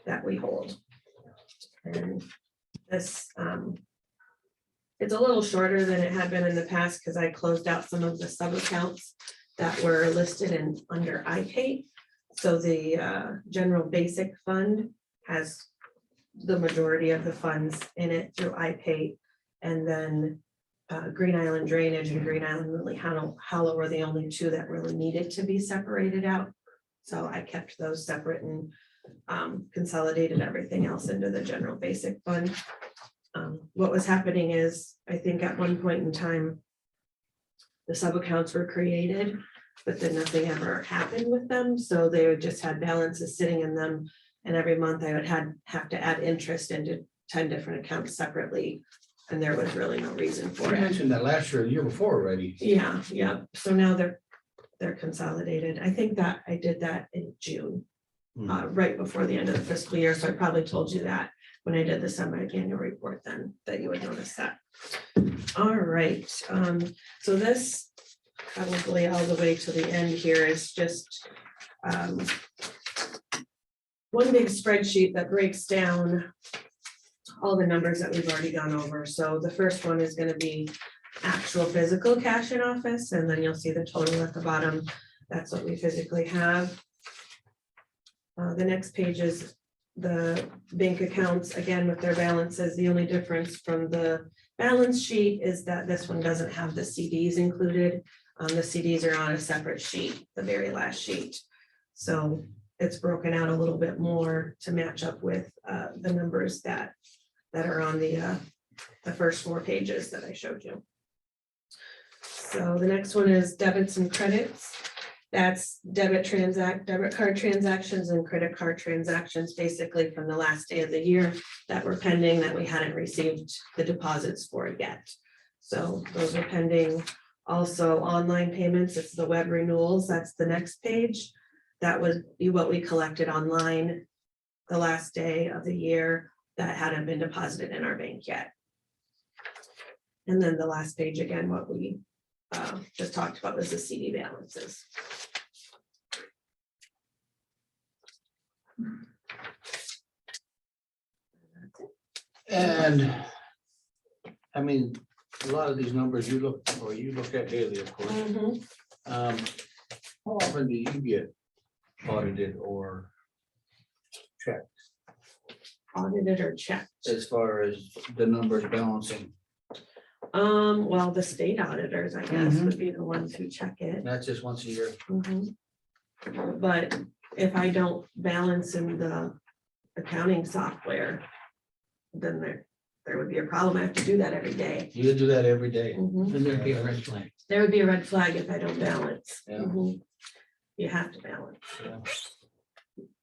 that we hold. And this, it's a little shorter than it had been in the past because I closed out some of the sub accounts that were listed in under iPay. So the general basic fund has the majority of the funds in it through iPay. And then Green Island Drainage and Green Island Lily Hollow were the only two that really needed to be separated out. So I kept those separate and consolidated everything else into the general basic fund. What was happening is, I think at one point in time, the sub accounts were created, but then nothing ever happened with them. So they just had balances sitting in them. And every month I would have to add interest into 10 different accounts separately. And there was really no reason You for it. mentioned that last year, the year before already. Yeah. So now they're consolidated. I think that I did that in June, right before the end of the fiscal year. So I probably told you that when I did the semi-annual report then, that you would notice that. All right, so this probably all the way to the end here is just one big spreadsheet that breaks down all the numbers that we've already gone over. So the first one is going to be actual physical cash in office, and then you'll see the total at the bottom. That's what we physically have. The next page is the bank accounts, again with their balances. The only difference from the balance sheet is that this one doesn't have the CDs included. The CDs are on a separate sheet, the very last sheet. So it's broken out a little bit more to match up with the numbers that are on the first 4 pages that I showed you. So the next one is debits and credits. That's debit card transactions and credit card transactions, basically from the last day of the year that were pending that we hadn't received the deposits for yet. So those are pending. Also online payments, it's the web renewals. That's the next page. That would be what we collected online the last day of the year that hadn't been deposited in our bank yet. And then the last page, again, what we just talked about was the CD balances. And I mean, a lot of these numbers you look at daily, of course. How often do you get audited or checked Audited or checked? as far as the numbers balancing? Well, the state auditors, I guess, would be the ones who check it. That's just once a year. But if I don't balance in the accounting software, then there would be a problem. I have to do that every day. You do that every day. Then there'd be a red flag. There would be a red flag if I don't balance. Yeah. You have to balance. Yeah.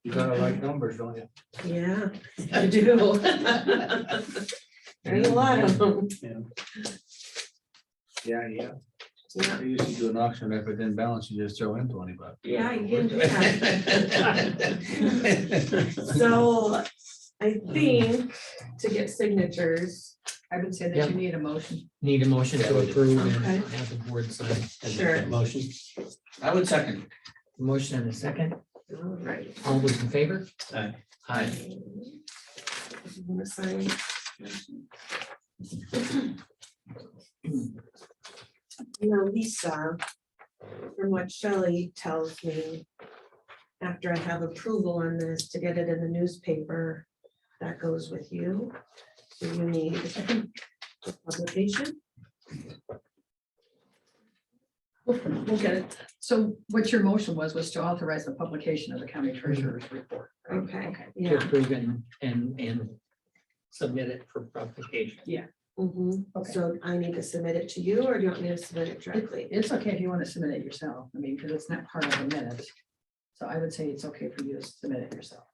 You gotta like numbers, don't you? Yeah, I do. There's a lot of them. Yeah. Yeah. I used to do an auction, if it didn't balance, you just throw in $20. Yeah, you can do that. So I think to get signatures, I would say that Yep. you need a motion. Need a motion to approve and Okay. have the board sign. Sure. Motion. I would second. Motion and a second. all right. All those in favor? Aye. Aye. You wanna sign? You know, Lisa, from what Shelley tells me, after I have approval on this to get it in the newspaper, that goes with you. So you need the publication. We'll get it. So what your motion was to authorize the publication of the county treasurer's report. right? Okay, To yeah. approve and submit it for publication. Mhm. Okay. So I need to submit it to you, or do you want me to submit it directly? It's okay if you want to submit it yourself. I mean, because it's not part of the minutes. So I would say it's okay for you to submit it yourself.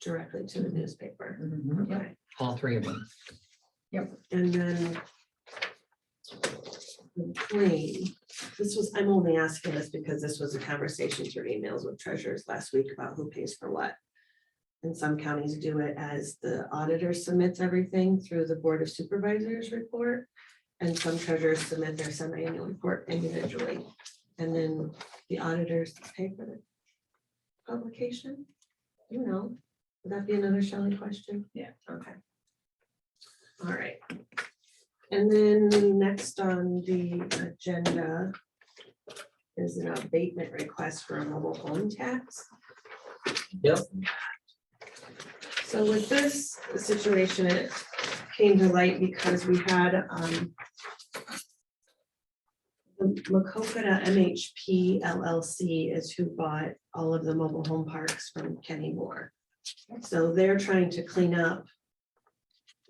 Directly to the newspaper. Mhm. Yep. Okay, All three of them. and then. The claim, I'm only asking this because this was a conversation through emails with treasurers last week about who pays for what. And some counties do it as the auditor submits everything through the Board of Supervisors report. And some treasurers submit their semi-annual report individually. And then the auditors pay for the publication. You know, would that be another Shelley question? Yeah. Okay. All right. And then next on the agenda is an abatement request for a mobile home tax. Yep. So with this situation, it came to light because we had the Makokata MHP LLC is who bought all of the mobile home parks from Kenny Moore. So they're trying to clean up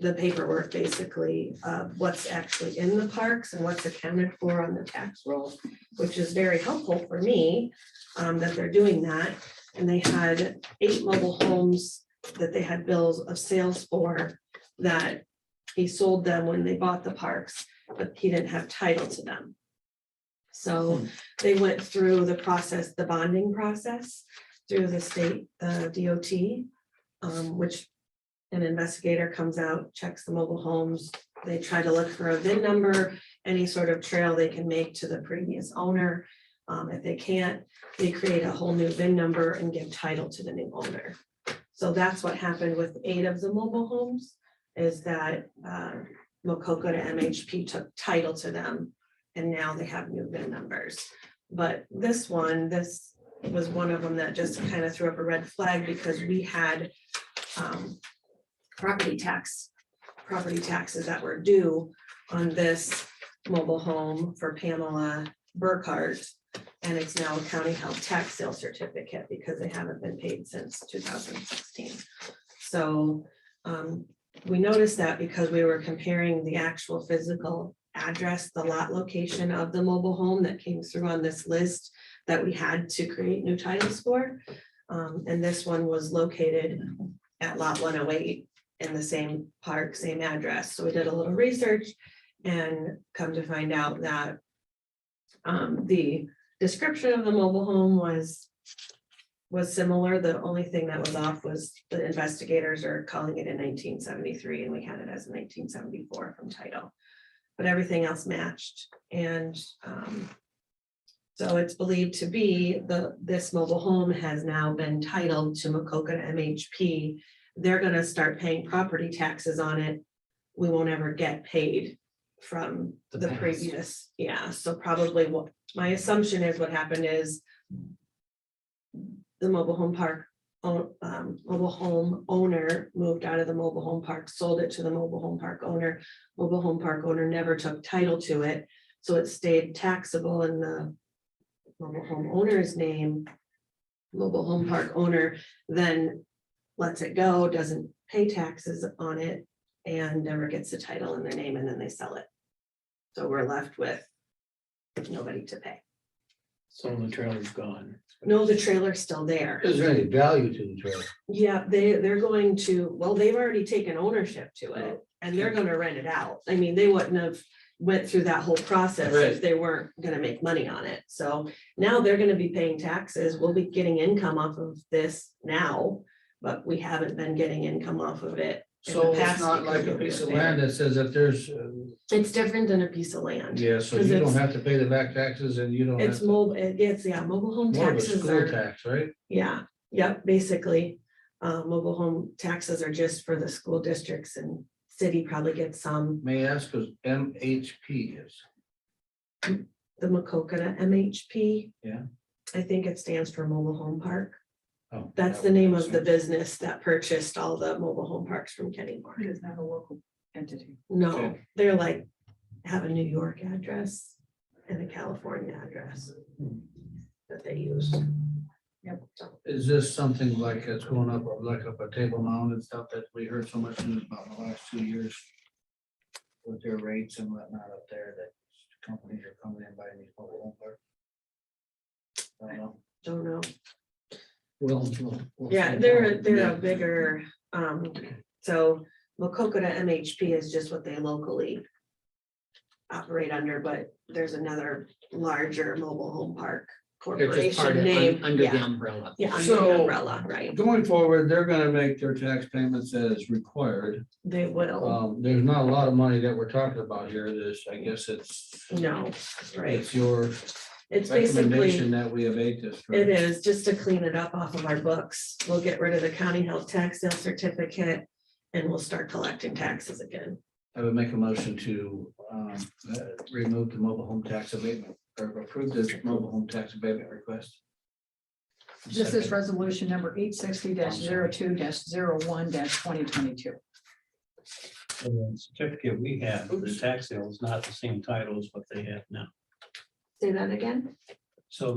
the paperwork basically of what's actually in the parks and what's accounted for on the tax roll, which is very helpful for me that they're doing that. And they had 8 mobile homes that they had bills of sales for that he sold them when they bought the parks, but he didn't have title to them. So they went through the process, the bonding process through the state, the DOT, which an investigator comes out, checks the mobile homes. They try to look for a VIN number, any sort of trail they can make to the previous owner. If they can't, they create a whole new VIN number and give title to the new owner. So that's what happened with 8 of the mobile homes, is that Makokata MHP took title to them, and now they have new VIN numbers. But this was one of them that just kind of threw up a red flag because we had property taxes that were due on this mobile home for Pamela Burkhart. And it's now a county held tax sale certificate because they haven't been paid since 2016. So we noticed that because we were comparing the actual physical address, the lot location of the mobile home that came through on this list that we had to create new titles for. And this one was located at lot 108 in the same park, same address. So we did a little research and come to find out that the description of the mobile home was similar. The only thing that was off was the investigators are calling it in 1973 and we had it as 1974 from title, but everything else matched. And so it's believed to be this mobile home has now been titled to Makokata MHP. They're going to start paying property taxes on it. We won't ever get paid from the past. previous. Yeah, so probably what my assumption is what happened is the mobile home park mobile home owner moved out of the mobile home park, sold it to the mobile home park owner. Mobile home park owner never took title to it, so it stayed taxable in the mobile home owner's name. Mobile home park owner then lets it go, doesn't pay taxes on it, and never gets the title in their name, and then they sell it. So we're left with nobody to pay. So the trailer's gone. No, the trailer's still there. Is there any value to the trailer? Yeah, they're going to, well, they've already taken ownership to it and they're gonna rent it out. I mean, they wouldn't have went through that whole process if Right. they weren't gonna make money on it. So now they're gonna be paying taxes. We'll be getting income off of this now, but we haven't been getting income off of it. in the So it's past not because like a nobody piece of was there. land that says that there's, It's different than a piece of land. yeah, so 'Cause you don't it's- have to pay the back taxes and you don't have It's to. mobile home More of a taxes school are. tax, right? Yeah, yep, basically, mobile home taxes are just for the school districts and city probably gets some. May I ask, because MHP is. The Makokata MHP. Yeah. I think it stands for Mobile Home Park. Oh, That's that the would name make of the sense. business that purchased all the mobile home parks from Kenny Moore. It is not a local entity. No, Okay. they're like, have a New York address and the California address that they used. Is this something like it's going up, like up a table mounted and stuff that we heard so much news about in the last 2 years? With their rates and whatnot up there, that companies are coming in buying these mobile home parks? I don't know. Don't know. We'll Yeah, find they're out. a bigger, so Wacokota MHP is just what they locally operate under, but there's another larger mobile home park They're just part corporation of, name. under the Yeah, umbrella. yeah, under So- the umbrella, right? Going forward, they're gonna make their tax payments as required. They will, There's not a lot of money that we're talking about here. This, I guess no, right? it's your It's recommendation basically, that we abate this. it is just to clean it up off of our books. We'll get rid of the county health tax sale certificate and we'll start collecting taxes again. I would make a motion to remove the mobile home tax abatement or approve this mobile home tax abatement request. This is resolution number 860-02-01-2022. The certificate we have, the tax sale is not the same title as what they have now. Say that again? So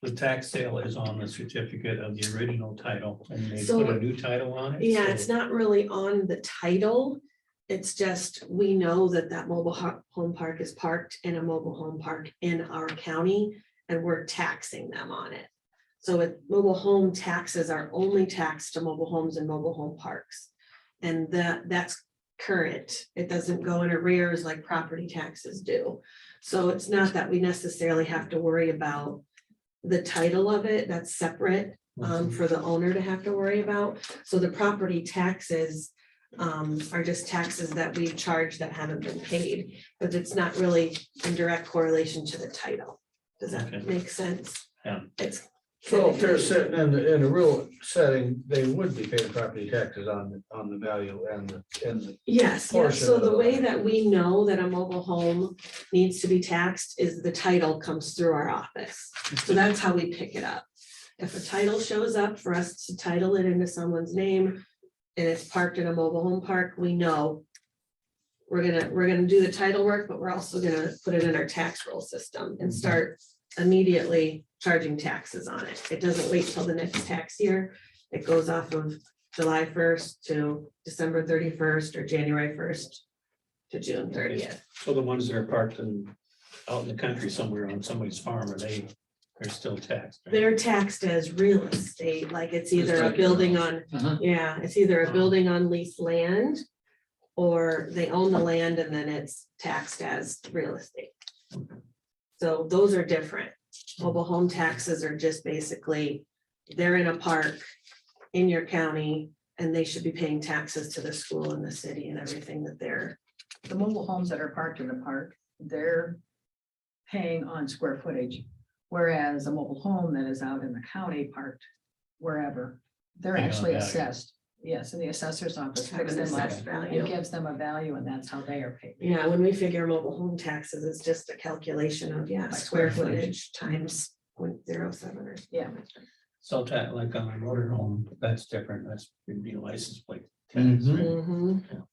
the tax sale is on the certificate of the original title and they So- put a new title on it. Yeah, so- it's not really on the title. It's just, we know that that mobile home park is parked in a mobile home park in our county and we're taxing them on it. So mobile home taxes are only taxed to mobile homes and mobile home parks. And that's current. It doesn't go in arrears like property taxes do. So it's not that we necessarily have to worry about the title of it. That's separate for the owner to have to worry about. So the property taxes are just taxes that we charge that haven't been paid, but it's not really in direct correlation to the title. Does that Okay. make sense? Yeah. It's. So if they're sitting in a real setting, they would be paying property taxes on the value and the. Yes, yeah, portion so of the the way land. that we know that a mobile home needs to be taxed is the title comes through our office. So that's how we pick it up. If a title shows up for us to title it into someone's name and it's parked in a mobile home park, we know we're gonna do the title work, but we're also gonna put it in our tax roll system and start immediately charging taxes on it. It doesn't wait till the next tax year. It goes off of July 1st to December 31st or January 1st to June 30th. So the ones that are parked out in the country somewhere on somebody's farm, they're still taxed. right? They're taxed as real estate, like it's either Just a like building on, Uh-huh. yeah, it's either a building on leased land or they own the land and then it's taxed as real estate. So those are different. Mobile home taxes are just basically, they're in a park in your county and they should be paying taxes to the school and the city and everything that they're. The mobile homes that are parked in the park, they're paying on square footage. Whereas a mobile home that is out in the county parked wherever, they're Paying on actually value. assessed. Yes, and the assessor's office Have picks an them up assessed and value. gives them a value, and that's how they are paid. Yeah, when we figure mobile home taxes, it's just a calculation of, yeah, By square square footage times 0.07 or. Yeah. So like on a motor home, that's different. That's would be license plate. tax, Mhm. right? Mhm.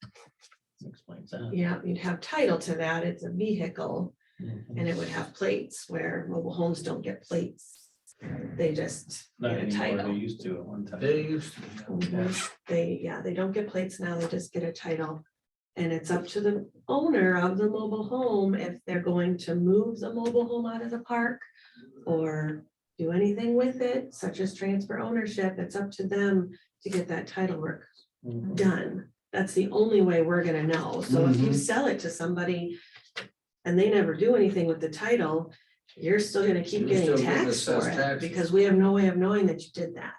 Explains that. Yeah, you'd have title to that. It's a vehicle Mhm. and it would have plates where mobile homes don't get plates. They just Not get a anymore, they title. used to at one time. They used to. Mhm. They don't get plates now. They just get a title. And it's up to the owner of the mobile home if they're going to move the mobile home out of the park or do anything with it, such as transfer ownership. It's up to them to get that title work Mhm. done. That's the only way we're gonna know. So if you Mhm. sell it to somebody and they never do anything with the title, you're still gonna keep You're getting still getting taxed for assessed it taxes. because we have no way of knowing that you did that.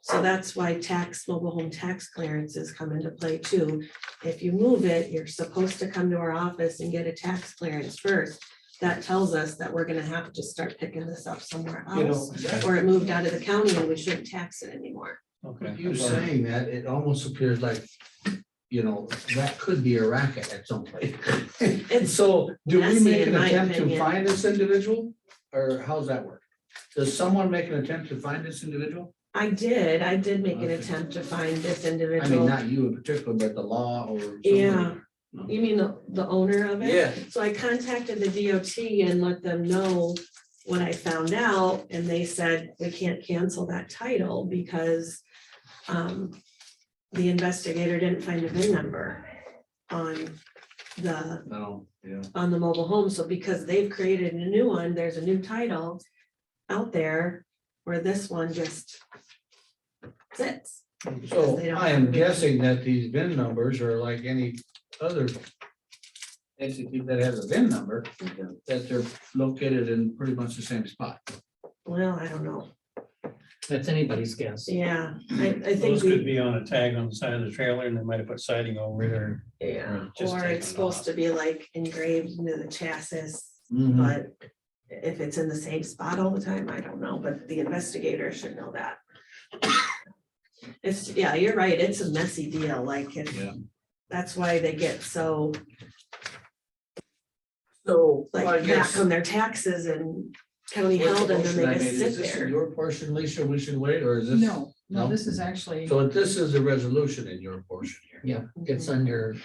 So that's why mobile home tax clearances come into play too. If you move it, you're supposed to come to our office and get a tax clearance first. That tells us that we're gonna have to start picking this up somewhere You know, else. Or it moved out of the county and we shouldn't tax it anymore. Okay. you saying that, it almost appears like, that could be a racket at some place. It's So do we messy make in an my attempt to opinion. find this individual? Or how's that work? Does someone make an attempt to find this individual? I did make an Okay. attempt to find this I mean, individual. not you in particular, but the law or. somebody. Yeah. You mean the owner of it? Yeah. So I contacted the DOT and let them know what I found out, and they said we can't cancel that title because the investigator didn't find a VIN number on No, yeah. on the mobile home. So because they've created a new one, there's a new title out there where this one just sits. So They don't I have am a- guessing that these VIN numbers are like any other entity that has a VIN number, that they're located in pretty much the same spot. Well, I don't know. That's anybody's guess. Yeah, I think Those could we, be on a tag on the side of the trailer and they might have put siding over it or. yeah, just or taken it's it supposed off. to be like engraved into the chassis, Mhm. but if it's in the same spot all the time, I don't know, but the investigator should know that. It's, yeah, you're right, it's a messy deal, like, Yeah. that's why they get so, So I like, guess. back on their taxes and county what's the held, and then motion they I just made? Is sit this there. Your portion, Lisa, we should wait, or is this? No, No? this is actually, So this is a resolution in your portion here. Yeah, it's under,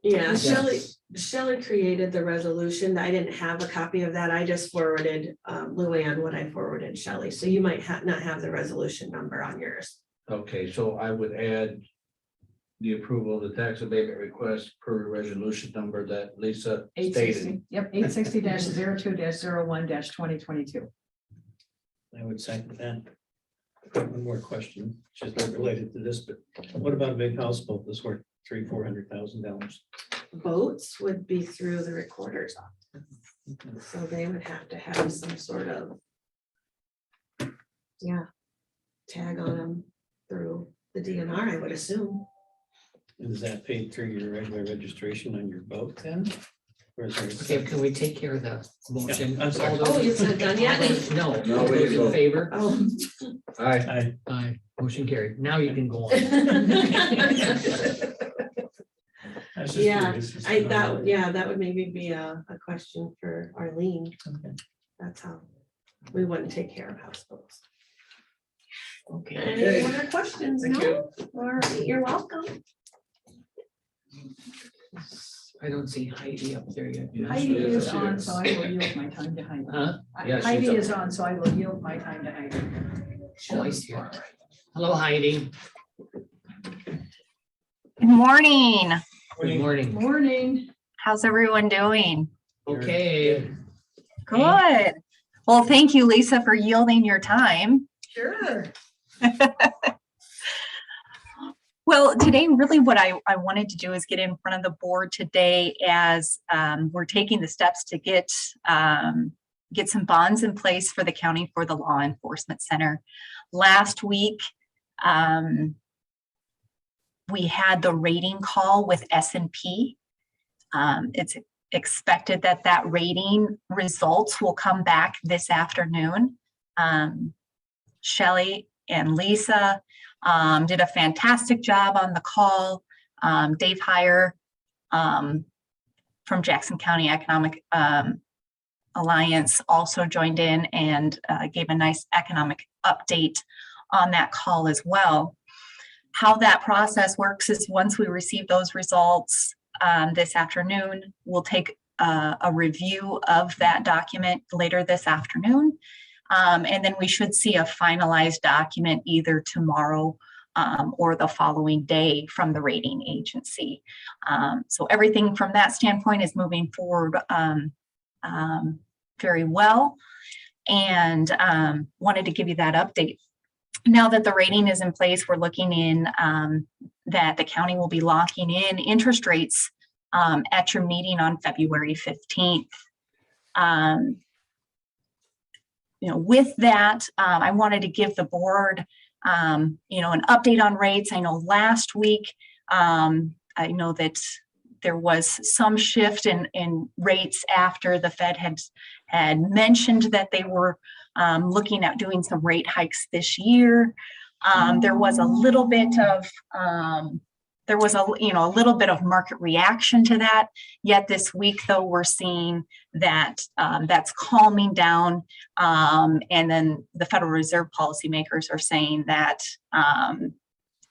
Yeah, Yes. Shelley created the resolution. I didn't have a copy of that. I just forwarded Luann what I forwarded Shelley. So you might not have the resolution number on yours. Okay, so I would add the approval of the tax abatement request per resolution number that Lisa eight stated. sixty, yep, 860-02-01-2022. I would second that. One more question, just not related to this, but what about a big houseboat that's worth $300,000-400,000? Boats would be through the recorder's office. So they would have to have some sort of, yeah, tag on them through the DNR, I would assume. And is that paid through your regular registration on your boat then? Or is there? okay, can we take care of the motion? I'm sorry. All those- Oh, it's not done yet? all those- No, No, all we those didn't in vote. favor? Oh. Aye. Aye, motion carried. Now you can go on. That's just Yeah, curious. that would maybe be a question for Arlene. Okay. That's how we wouldn't take care of houseboats. Okay, Any other questions? Thank No? All right, you're welcome. I don't see Heidi up there yet. Yes, Heidi yes, is yes, on, yes. so I will yield my time to Heidi. Huh? Yes, she's Heidi up. is on, so I will yield my time to Heidi. Oh, I see her. Hello, Heidi. Good morning. Good morning. Morning. How's everyone doing? Okay, Good. Well, thank you, Lisa, for yielding your time. Sure. Well, today, really what I wanted to do is get in front of the board today as we're taking the steps to get some bonds in place for the county for the law enforcement center. Last week, we had the rating call with S&P. It's expected that rating results will come back this afternoon. Shelley and Lisa did a fantastic job on the call. Dave Heyer from Jackson County Economic Alliance also joined in and gave a nice economic update on that call as well. How that process works is once we receive those results this afternoon, we'll take a review of that document later this afternoon. And then we should see a finalized document either tomorrow or the following day from the rating agency. So everything from that standpoint is moving forward very well, and wanted to give you that update. Now that the rating is in place, we're looking in that the county will be locking in interest rates at your meeting on February 15th. With that, I wanted to give the board, an update on rates. I know last week, I know that there was some shift in rates after the Fed had mentioned that they were looking at doing some rate hikes this year. There was a little bit of a little bit of market reaction to that. Yet this week, though, we're seeing that that's calming down. And then the Federal Reserve policymakers are saying that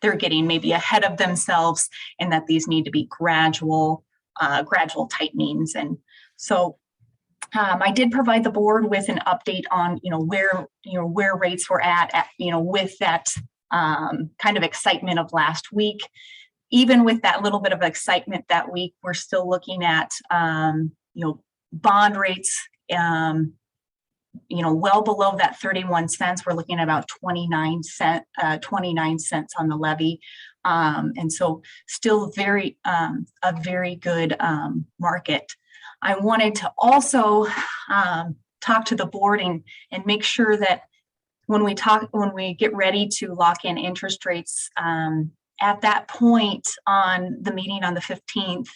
they're getting maybe ahead of themselves and that these need to be gradual tightenings. And so I did provide the board with an update on, where rates were at, with that kind of excitement of last week. Even with that little bit of excitement that week, we're still looking at, bond rates, well below that 31 cents. We're looking at about 29 cents on the levy. And so still a very good market. I wanted to also talk to the board and make sure that when we get ready to lock in interest rates, at that point on the meeting on the 15th,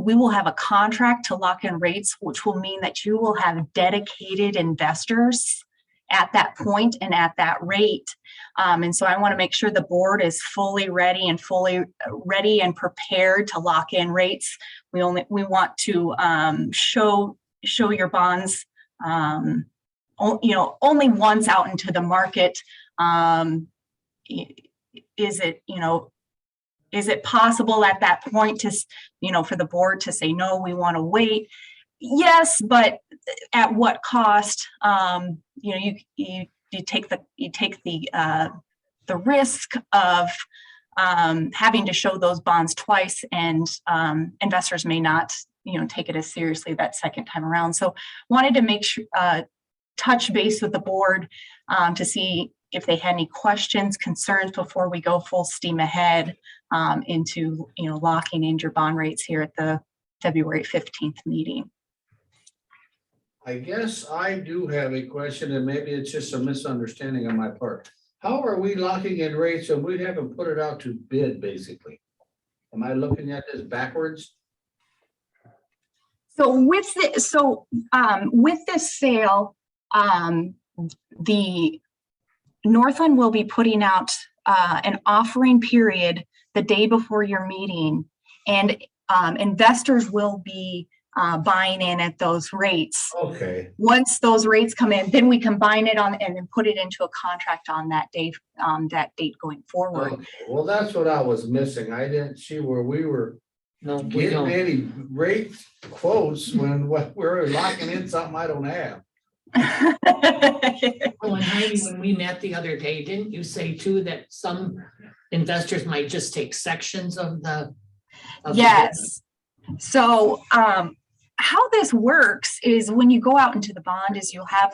we will have a contract to lock in rates, which will mean that you will have dedicated investors at that point and at that rate. And so I want to make sure the board is fully ready and prepared to lock in rates. We want to show your bonds, only once out into the market. Is it possible at that point to, for the board to say, no, we want to wait? Yes, but at what cost? You take the risk of having to show those bonds twice, and investors may not, take it as seriously that second time around. So wanted to make sure, touch base with the board to see if they had any questions, concerns before we go full steam ahead into, locking in your bond rates here at the February 15th meeting. I guess I do have a question, and maybe it's just a misunderstanding on my part. How are we locking in rates and we haven't put it out to bid, basically? Am I looking at this backwards? So with this sale, the Northland will be putting out an offering period the day before your meeting, and investors will be buying in at those rates. Okay. Once those rates come in, then we combine it on and then put it into a contract on that date going forward. Okay. Well, that's what I was missing. I didn't see where we were No, we getting don't. any rate quotes when we're locking in something I don't have. Well, and Heidi, when we met the other day, didn't you say too that some investors might just take sections of the? Yes. So how this works is when you go out into the bond is you'll have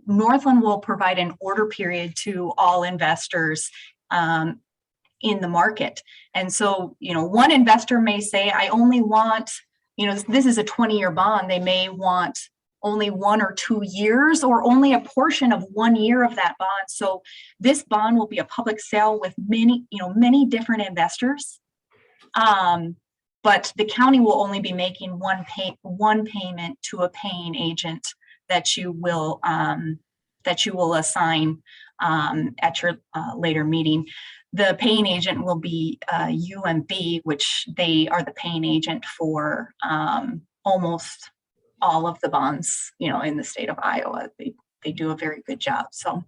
Northland will provide an order period to all investors in the market. And so, one investor may say, I only want, this is a 20-year bond. They may want only 1 or 2 years or only a portion of 1 year of that bond. So this bond will be a public sale with many different investors. But the county will only be making one payment to a paying agent that you will assign at your later meeting. The paying agent will be UMB, which they are the paying agent for almost all of the bonds, in the state of Iowa. They do a very good job. So,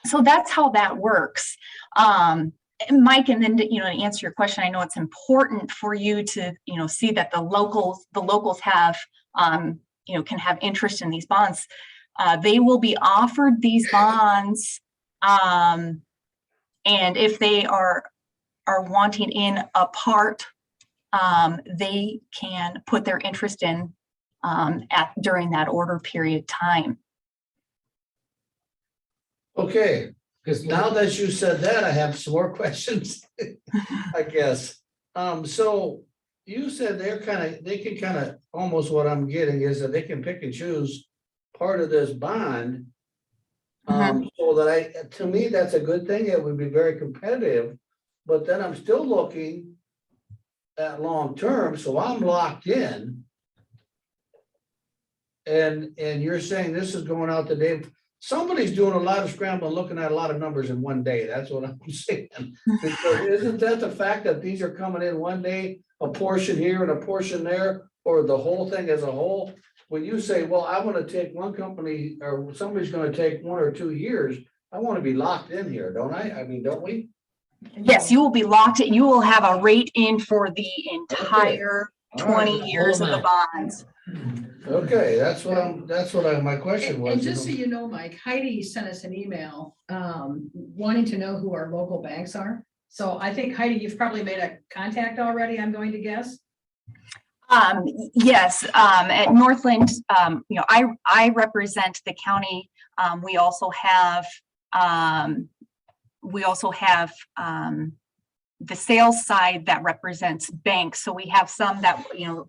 so that's how that works. Mike, and then to answer your question, I know it's important for you to see that the locals have can have interest in these bonds. They will be offered these bonds, and if they are wanting in a part, they can put their interest in during that order period time. Okay. Because now that you said that, I have some more questions, I guess. So you said they can kind of, almost what I'm getting is that they can pick and choose part of this bond. So that to me, that's a good thing. It would be very competitive, but then I'm still looking at long term, so I'm locked in. And you're saying this is going out the day. Somebody's doing a lot of scrambling, looking at a lot of numbers in one day. That's what I'm saying. Because isn't that the fact that these are coming in one day, a portion here and a portion there, or the whole thing as a whole? When you say, well, I want to take one company, or somebody's going to take 1 or 2 years, I want to be locked in here, don't I? I mean, don't we? Yes, you will be locked in. You will have a rate in for the entire All right. 20 years of the bonds. Okay, that's what my question was. And just so you know, Mike, Heidi sent us an email, wanting to know who our local banks are. So I think Heidi, you've probably made a contact already, I'm going to guess. Yes, at Northland, I represent the county. We also have the sales side that represents banks. So we have some that,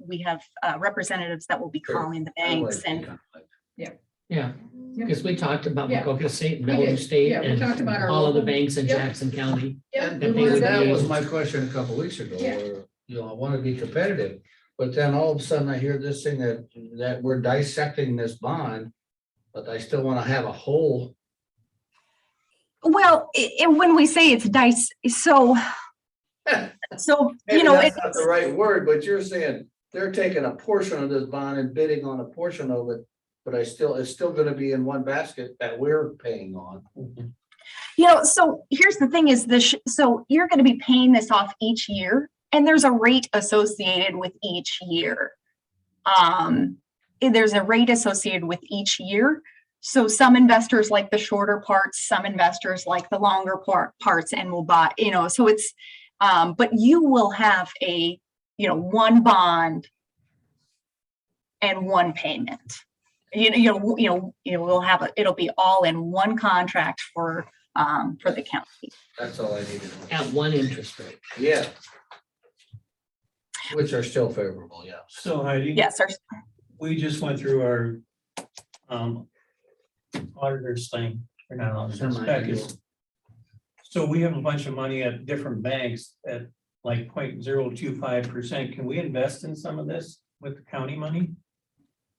we have representatives that will be calling the banks and. Yeah, because we talked about Yeah. Macocota State, We Bellevue did. State, Yeah, we talked about our and all of the local- banks in Yep. Jackson County. Yeah. That they would That be- was my question a couple weeks ago, Yeah. where, I want to be competitive. But then all of a sudden I hear this thing that we're dissecting this bond, but I still want to have a whole. Well, and when we say it's dice, so, Maybe that's not the right word, but you're saying they're taking a portion of this bond and bidding on a portion of it. But it's still gonna be in one basket that we're paying on. so here's the thing is this, so you're gonna be paying this off each year and there's a rate associated with each year. There's a rate associated with each year. So some investors like the shorter parts, some investors like the longer parts and will buy, so it's, but you will have one bond and one payment. We'll have it'll be all in one contract for the county. That's all I needed. At one interest rate. Yeah. Which are still favorable, yeah. So Heidi. Yes, sir. We just went through our auditors thing, or not auditors, Becky's. So we have a bunch of money at different banks at like 0.025%. Can we invest in some of this with the county money?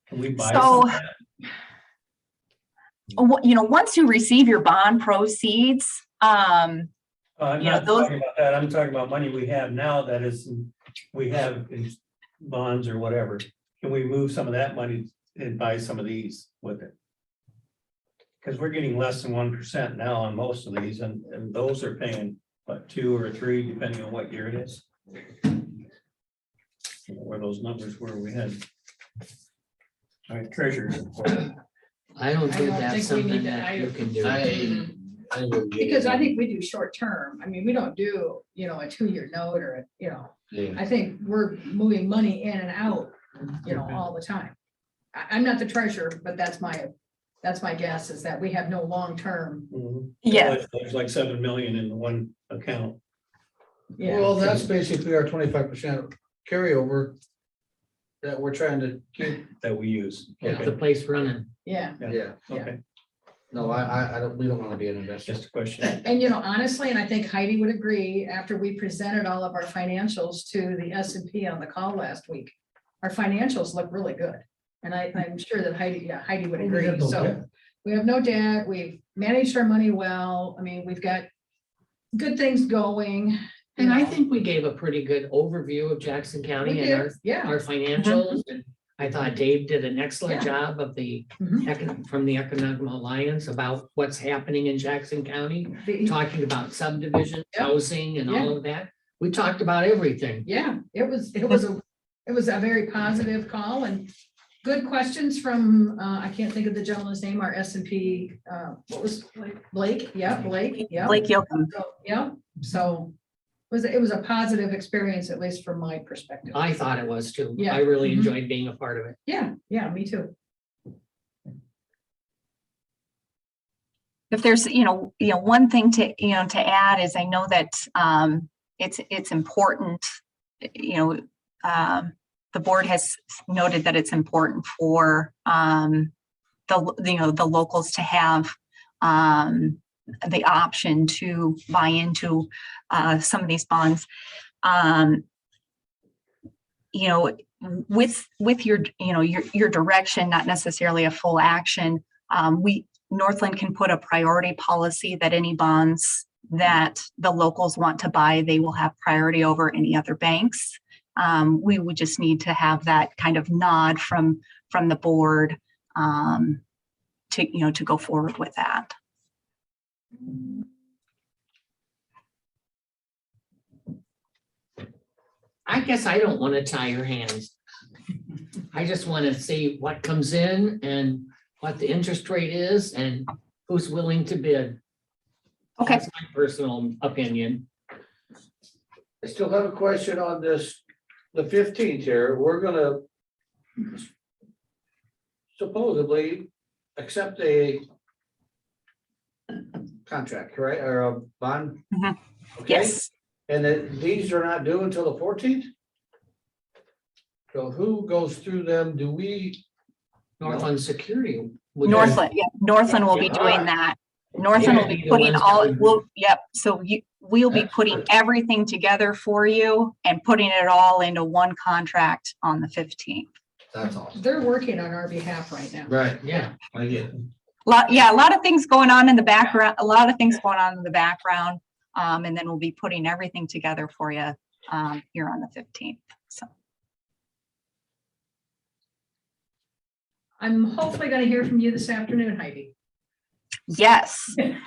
Can we buy some of that? Once you receive your bond proceeds, I'm not talking about that. I'm talking about money we have now that we have in bonds or whatever. Can we move some of that money and buy some of these with it? Because we're getting less than 1% now on most of these, and those are paying, what, 2 or 3, depending on what year it is. Where those numbers were, we had. All right, treasurer's report. I don't I think don't that's think we something need to- that you can do. I would get Because it. I think we do short term. I mean, we don't do, a 2-year note or, Yeah. I think we're moving money in and out, all the time. I'm not the treasurer, but that's my guess is that we have no long-term. yes, There's like 7 million in the one account. Yeah. Well, that's basically our 25% carryover that we're trying to keep. That we use. Keep Okay. the place running. Yeah. Yeah. Okay, No, I don't, we don't want to be an investor. just a question. And honestly, and I think Heidi would agree, after we presented all of our financials to the S&P on the call last week, our financials look really good. And I'm sure that Heidi would agree. So we have no debt. We've managed our money well. I mean, we've got good things going. And I think we gave a pretty good overview of Jackson We County and did, yeah. our financials. And I thought Dave did an excellent Yeah. job of Mhm. from the Economic Alliance about what's happening in Jackson County, The- talking about subdivision, Yep. housing and all of that. We talked about everything. Yeah, it was a very positive call and good questions from, I can't think of the gentleman's name, our S&P, what was Blake? Yeah, Blake, yeah. Blake Yoakum. So, yeah, so it was a positive experience, at least from my perspective. I thought it was too. Yeah. I really Mhm. enjoyed being a part of it. Yeah, me too. if there's, one thing to add is I know that it's important, the board has noted that it's important for the locals to have the option to buy into some of these bonds. With your direction, not necessarily a full action, Northland can put a priority policy that any bonds that the locals want to buy, they will have priority over any other banks. We would just need to have that kind of nod from the board to go forward with that. I guess I don't want to tie your hands. I just want to see what comes in and what the interest rate is and who's willing to bid. Okay. That's my personal opinion. I still have a question on this, the 15th here, we're gonna supposedly accept a contract, right, or a bond? Mhm. Okay, Yes. and that these are not due until the 14th? So who goes through them? Do we? Northland Security. would- Northland, yeah, Northland will be Yeah. doing that. Northland will They'd be be the putting ones that all, would- will, yep, so we'll be That's putting good. everything together for you and putting it all into one contract on the 15th. That's awesome. They're working on our behalf right now. Right, Yeah, I get it. A lot of things going on in the background, and then we'll be putting everything together for you, here on the 15th, so. I'm hopefully gonna hear from you this afternoon, Heidi. Yes, yes,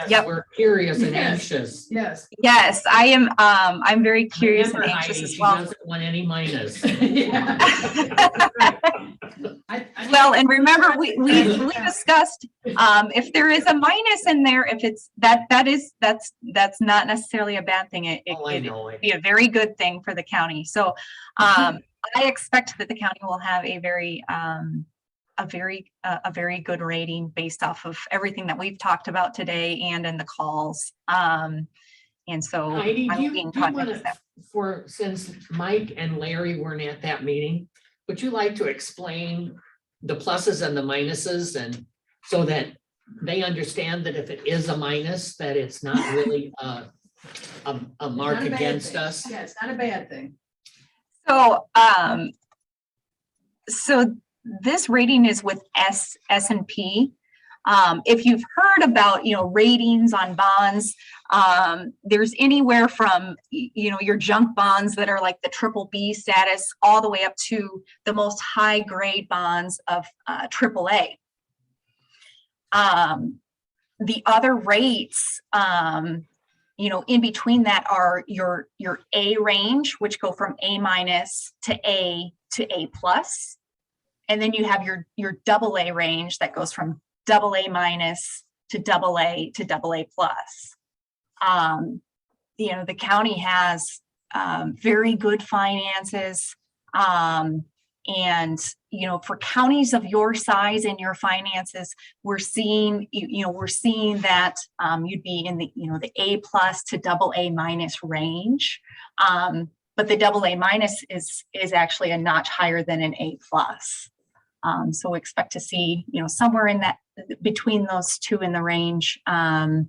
yep, we're curious and Yes. anxious. Yes. yes, I am, I'm very curious and Remember, anxious Heidi, as she well. doesn't want any minus. Yeah. Well, and remember, we discussed, if there is a minus in there, if it's, that's not necessarily a bad thing. It Oh, I it'd know it. be a very good thing for the county. So, I expect that the county will have a very good rating based off of everything that we've talked about today and in the calls. And so. Heidi, I do will be you in want contact with to, them. since Mike and Larry weren't at that meeting, would you like to explain the pluses and the minuses and so that they understand that if it is a minus, that it's not really a mark Not a bad against thing. us? Yeah, it's not a bad thing. So, so this rating is with S&P. If you've heard about, ratings on bonds, there's anywhere from, your junk bonds that are like the BBB status, all the way up to the most high grade bonds of AAA. The other rates, in between that are your A range, which go from A- to A plus. And then you have your AA range that goes from AA- to AA to AA plus. The county has very good finances. And, for counties of your size and your finances, we're seeing that you'd be in the A plus to AA- range. But the AA- is actually a notch higher than an A plus. So we expect to see, somewhere in that between those two in the range. And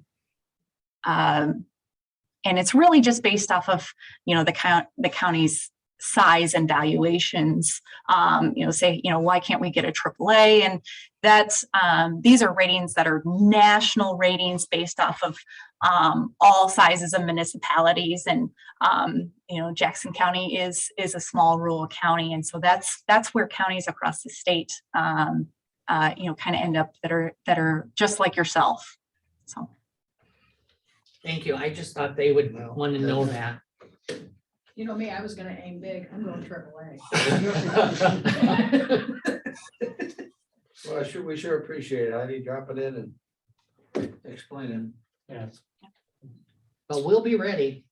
it's really just based off of, the county's size and valuations. Why can't we get a AAA? And that's, these are ratings that are national ratings based off of all sizes of municipalities. And, Jackson County is a small rural county. And so that's where counties across the state, kind of end up that are just like yourself. So. Thank you. I just thought they would want to know that. You know me, I was gonna aim big. I'm going AAA. Well, we sure appreciate it. I need dropping in and explaining. Yes. But we'll be ready.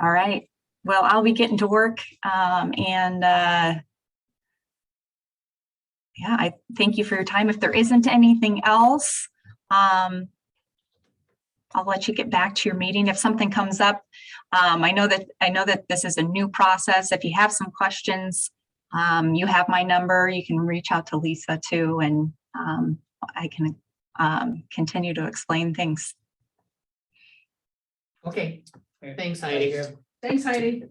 All right. Well, I'll be getting to work. I thank you for your time. If there isn't anything else, I'll let you get back to your meeting. If something comes up, I know that this is a new process. If you have some questions, you have my number. You can reach out to Lisa too, and I can continue to explain things. Okay, thanks, Heidi. Thanks, Heidi.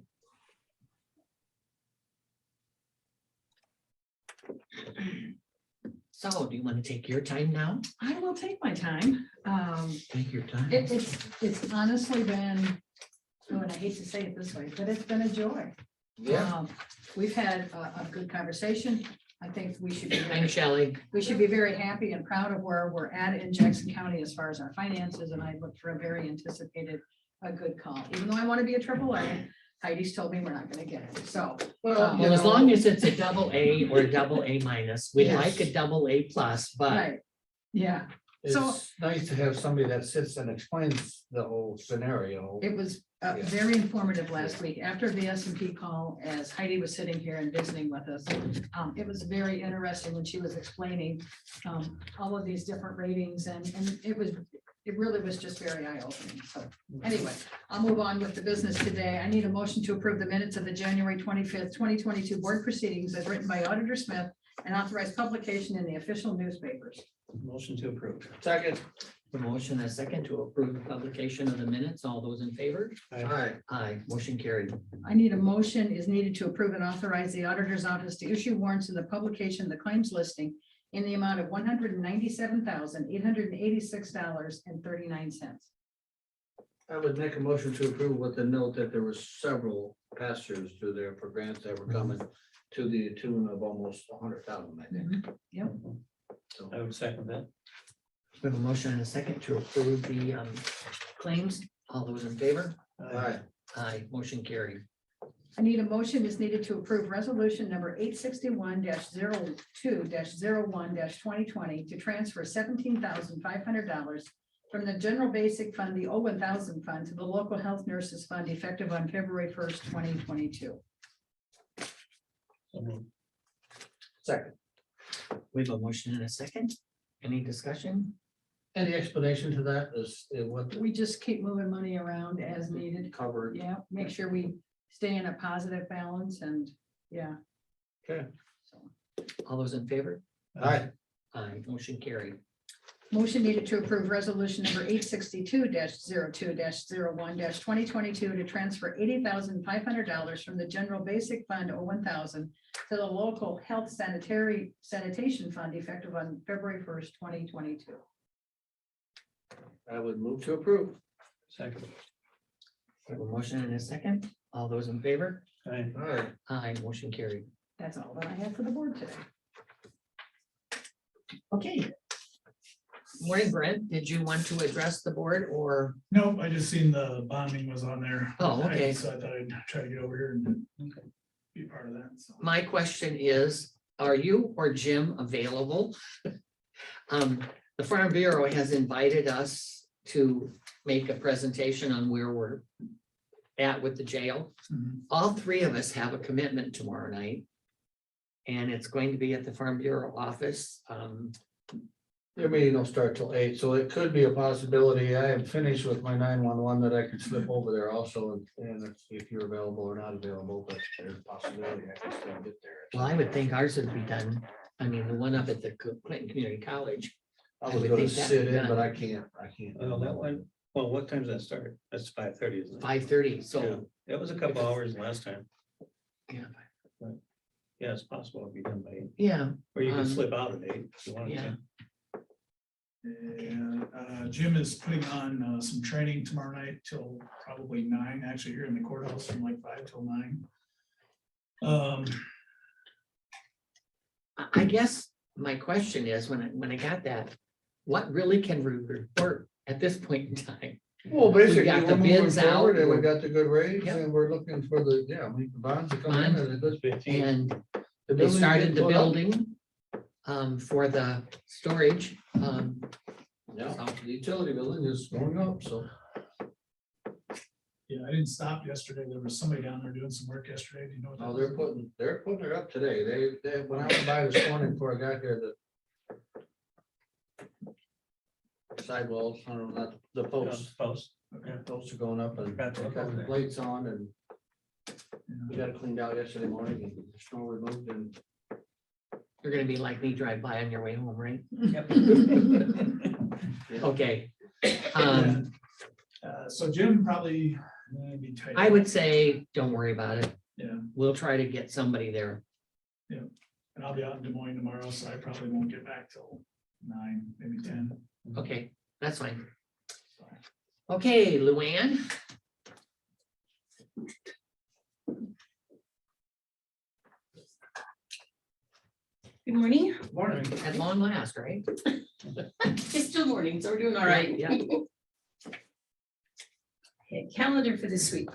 So do you want to take your time now? I will take my time. Take your time. It's honestly been, and I hate to say it this way, but it's been a joy. Yeah. We've had a good conversation. I think we should be, Thanks, Shelley. we should be very happy and proud of where we're at in Jackson County as far as our finances, and I look for a very anticipated, a good call. Even though I want to be a AAA, Heidi's told me we're not gonna get it, so. Well, as long as it's a AA or a AA-, we Yes. like a AA+, but Right, yeah, So- It's nice to have somebody that sits and explains the whole scenario. it was Yeah. very informative last week after the S&P call, as Heidi was sitting here and visiting with us. It was very interesting when she was explaining all of these different ratings, and it really was just very eye-opening. So anyway, I'll move on with the business today. I need a motion to approve the minutes of the January 25th, 2022 board proceedings as written by Auditor Smith and authorized publication in the official newspapers. Motion to approve. Second. the motion and a second to approve the publication of the minutes. All those in favor? Aye. Aye, motion carried. I need a motion is needed to approve and authorize the auditor's office to issue warrants in the publication of the claims listing in the amount of $197,886.39. I would make a motion to approve with the note that there was several pass-throughs through there for grants that were coming to the tune of almost 100,000, I think. Yep, I would second that. We have a motion and a second to approve the claims. All those in favor? Aye. Aye, motion carried. I need a motion is needed to approve resolution number 861-02-01-2020 to transfer $17,500 from the general basic fund, the 1000 fund, to the local health nurses fund effective on February 1st, 2022. So moved. Second. We have a motion and a second. Any discussion? Any explanation to that is what We just keep moving money around as needed. covered? Yeah, make sure we stay in a positive balance and, yeah. Okay. So, All those in favor? Aye. Aye, motion carried. motion needed to approve resolution number 862-02-01-2022 to transfer $80,500 from the general basic fund 1000 to the local health sanitation fund effective on February 1st, 2022. I would move to approve. Second. We have a motion and a second. All those in favor? Aye. Aye. Aye, motion carried. That's all that I have for the board today. Okay. Morning, Brent. Did you want to address the board or? Nope, I just seen the bonding was on there. Oh, okay. So I thought I'd try to get over here and be part of that, so. My question is, are you or Jim available? The Farm Bureau has invited us to make a presentation on where we're at with the jail. Mhm. All three of us have a commitment tomorrow night. And it's going to be at the Farm Bureau office. Their meeting will start till 8, so it could be a possibility. I am finished with my 911 that I could slip over there also, and if you're available or not available, but there's a possibility I can still get there. Well, I would think ours would be done. I mean, the one up at the Clinton Community College. I I was would gonna think that'd sit be in, but done. I can't. Oh, that one, well, what time does that start? That's 5:30, isn't it? 5:30, so. Yeah, that was a couple hours last time. Yeah. Yeah, it's possible it'd be done by 8, Yeah, or you can Um, slip out at 8 if you wanted yeah. to. And Jim is putting on some training tomorrow night till probably 9, actually here in the courthouse from like 5 till 9. I guess my question is, when I got that, what really can we report at this point in time? Well, basically, got the we're moving bids out, forward and we we're- got the good rates Yep. and we're looking for the, the bonds to come in and the good. 15. And the they building started getting the put up. building for the storage. Yeah, the utility building is going up, so. Yeah, I didn't stop yesterday. There was somebody down there doing some work yesterday. Do you know? what that Oh, was? they're putting it up today. They, when I went by this morning before I got here, the sidewalls, I don't know, not the posts. Post. Okay, posts are going up and Got to look got over the there. plates on and we got it cleaned out yesterday morning and snow removed and. You're gonna be like me, drive by on your way home, right? Yep. Okay. So Jim probably be tight. I would say, don't worry about it. Yeah, We'll try to get somebody there. and I'll be out in Des Moines tomorrow, so I probably won't get back till 9, maybe 10. Okay, that's fine. Okay, Luann. Good morning. Morning, at long last, right? It's still morning, so we're doing all right. Yeah. Okay, calendar for this week.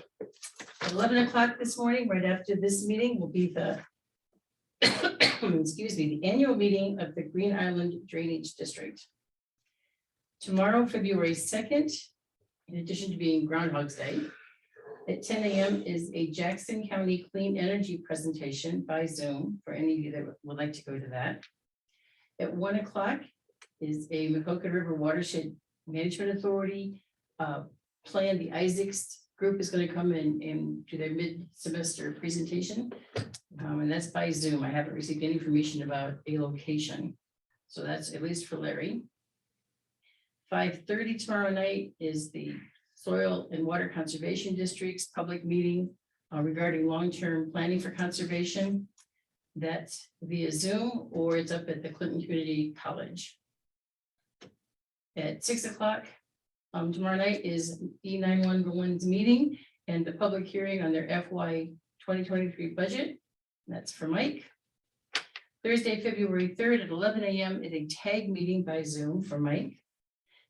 At 11 o'clock this morning, right after this meeting, will be the excuse me, the annual meeting of the Green Island Drainage District. Tomorrow, February 2nd, in addition to being Groundhog's Day, at 10 a.m. is a Jackson County Clean Energy presentation by Zoom for any of you that would like to go to that. At 1 o'clock is a Macoka River Watershed Management Authority plan. The Isaacs group is going to come in and do their mid-semester presentation. And that's by Zoom. I haven't received any information about a location. So that's at least for Larry. 5:30 tomorrow night is the Soil and Water Conservation District's public meeting regarding long-term planning for conservation. That's via Zoom or it's up at the Clinton Community College. At 6 o'clock tomorrow night is E911's meeting and the public hearing on their FY 2023 budget. That's for Mike. Thursday, February 3rd at 11 a.m. is a tag meeting by Zoom for Mike.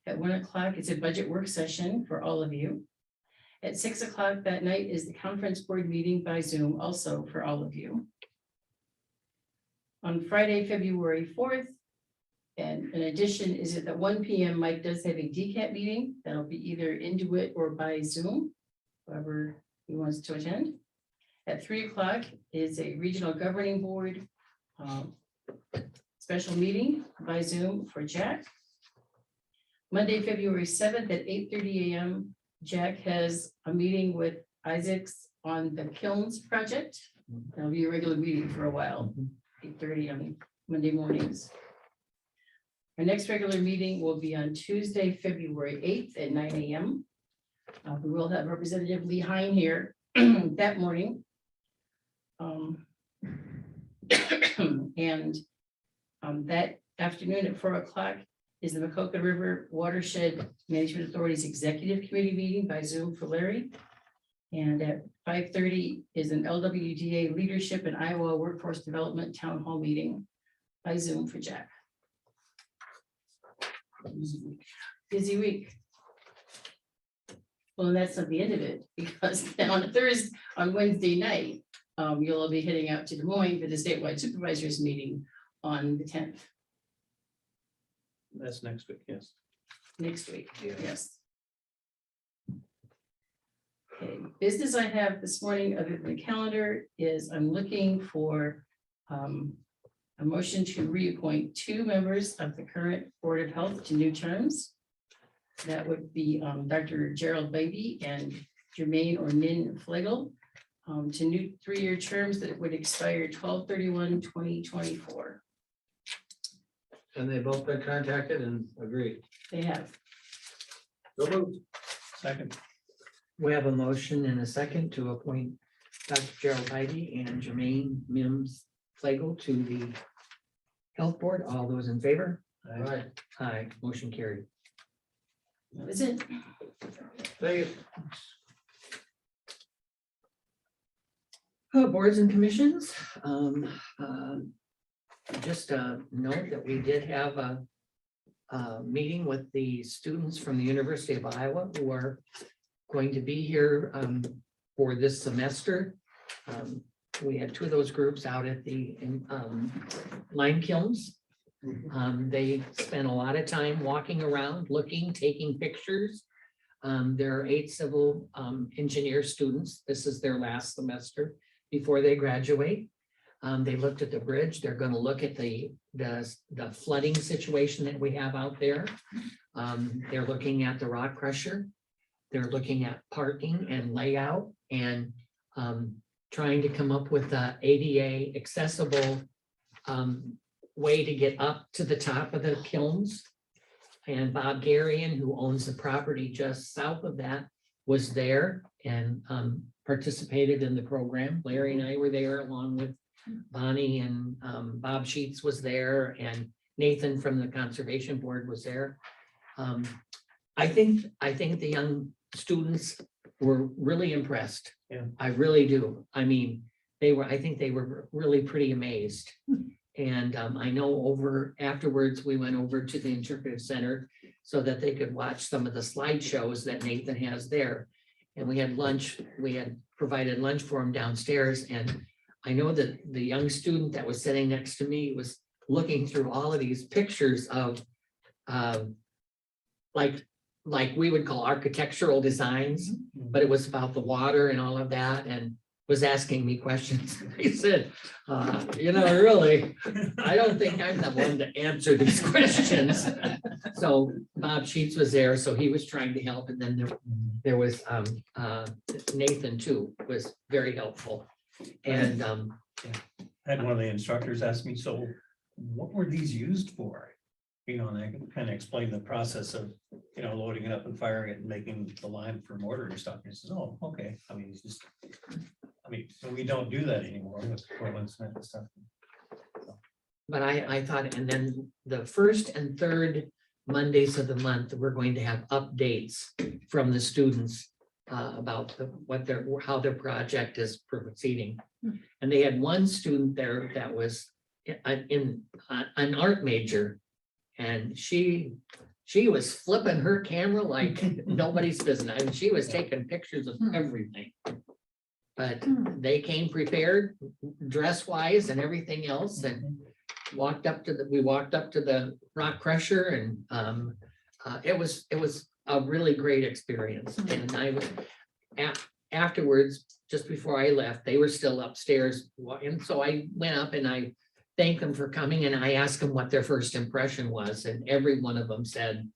At 1 o'clock, it's a budget work session for all of you. At 6 o'clock that night is the conference board meeting by Zoom, also for all of you. On Friday, February 4th, and in addition, is it at 1 p.m. Mike does have a DCAT meeting that'll be either into it or by Zoom, whoever he wants to attend. At 3 o'clock is a regional governing board special meeting by Zoom for Jack. Monday, February 7th at 8:30 a.m. Jack has a meeting with Isaacs on the Kilns project. That'll be a regular meeting for a while, 8:30 on Monday mornings. Our next regular meeting will be on Tuesday, February 8th at 9 a.m. We will have Representative Lee Hine here that morning. And that afternoon at 4 o'clock is the Macoka River Watershed Management Authority's Executive Committee meeting by Zoom for Larry. And at 5:30 is an LWDA Leadership and Iowa Workforce Development Town Hall meeting by Zoom for Jack. Busy week. Well, and that's not the end of it, because then on Wednesday night, you'll all be heading out to Des Moines for the statewide supervisors meeting on the 10th. That's next week, yes. Next week, yes. Okay, business I have this morning other than the calendar is I'm looking for a motion to reappoint 2 members of the current Board of Health to new terms. That would be Dr. Gerald Beatty and Jermaine or Nin Flegel to new 3-year terms that would expire 12/31/2024. And they both been contacted and agreed. They have. So moved. Second. We have a motion and a second to appoint Dr. Gerald Heidi and Jermaine Mims Flagel to the Health Board. All those in favor? Right. Aye, motion carried. That was it. Thank you. Boards and commissions. Just note that we did have a meeting with the students from the University of Iowa who are going to be here for this semester. We had 2 of those groups out at the lime kilns. They spent a lot of time walking around, looking, taking pictures. There are 8 civil engineer students. This is their last semester before they graduate. They looked at the bridge. They're going to look at the flooding situation that we have out there. They're looking at the rock crusher. They're looking at parking and layout and trying to come up with a ADA accessible way to get up to the top of the kilns. And Bob Garian, who owns the property just south of that, was there and participated in the program. Larry and I were there along with Bonnie, and Bob Sheets was there, and Nathan from the Conservation Board was there. I think the young students were really impressed. Yeah. I really do. I mean, I think they were really pretty amazed. And I know afterwards, we went over to the interpretive center so that they could watch some of the slideshows that Nathan has there. And we had lunch, we had provided lunch for him downstairs, and I know that the young student that was sitting next to me was looking through all of these pictures of like we would call architectural designs, but it was about the water and all of that, and was asking me questions. He said, really, I don't think I'm the one to answer these questions. So Bob Sheets was there, so he was trying to help, and then there was Nathan too, was very helpful. And I had one of the instructors ask me, so what were these used for? You know, and I can kind of explain the process of, loading it up and firing it and making the line for mortar and stuff. And he says, oh, okay. I mean, it's just, so we don't do that anymore with Portland Smith and stuff. but I thought, and then the first and third Mondays of the month, we're going to have updates from the students about how their project is proceeding. And they had one student there that was in an art major, and she was flipping her camera like nobody's business. I mean, she was taking pictures of everything. But they came prepared, dress-wise and everything else, and we walked up to the rock crusher, and it was a really great experience. And I was afterwards, just before I left, they were still upstairs, and so I went up and I thanked them for coming, and I asked them what their first impression was, and every one of them said,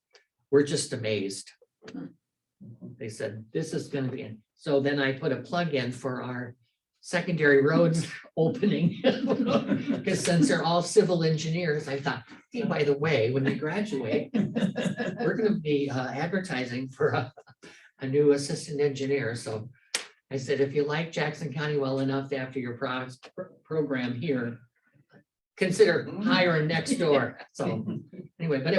"We're just amazed." They said, "This is going to be." So then I put a plug in for our secondary roads opening, because since they're all civil engineers, I thought, hey, by the way, when we graduate, we're going to be advertising for a new assistant engineer. So I said, if you like Jackson County well enough after your program here, consider hiring next door. So anyway, but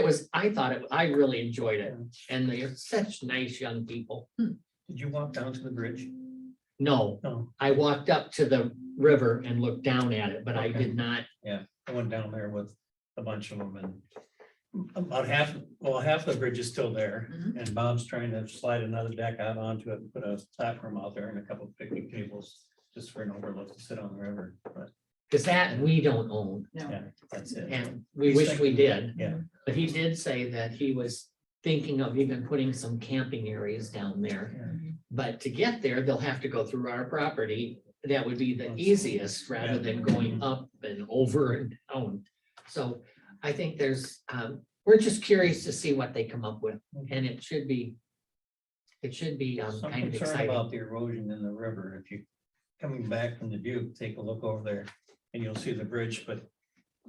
I really enjoyed it, and they're such nice young people. Did you walk down to the bridge? No, No. I walked up to the river and looked down at it, but I Okay. did not. Yeah, I went down there with a bunch of them, and about half the bridge is still there. And Bob's trying to slide another deck out onto it and put a platform out there and a couple of picnic tables just for an overlook to sit on the river. But Because that we don't own, yeah, that's it. and we He's wish we thinking- did. Yeah. But he did say that he was thinking of even putting some camping areas down there. But to get there, they'll have to go through our property. That would be the easiest rather than going up and over and down. So I think we're just curious to see what they come up with, and it should be Some kind of concern exciting. about the erosion in the river. If you coming back from the Duke, take a look over there and you'll see the bridge, but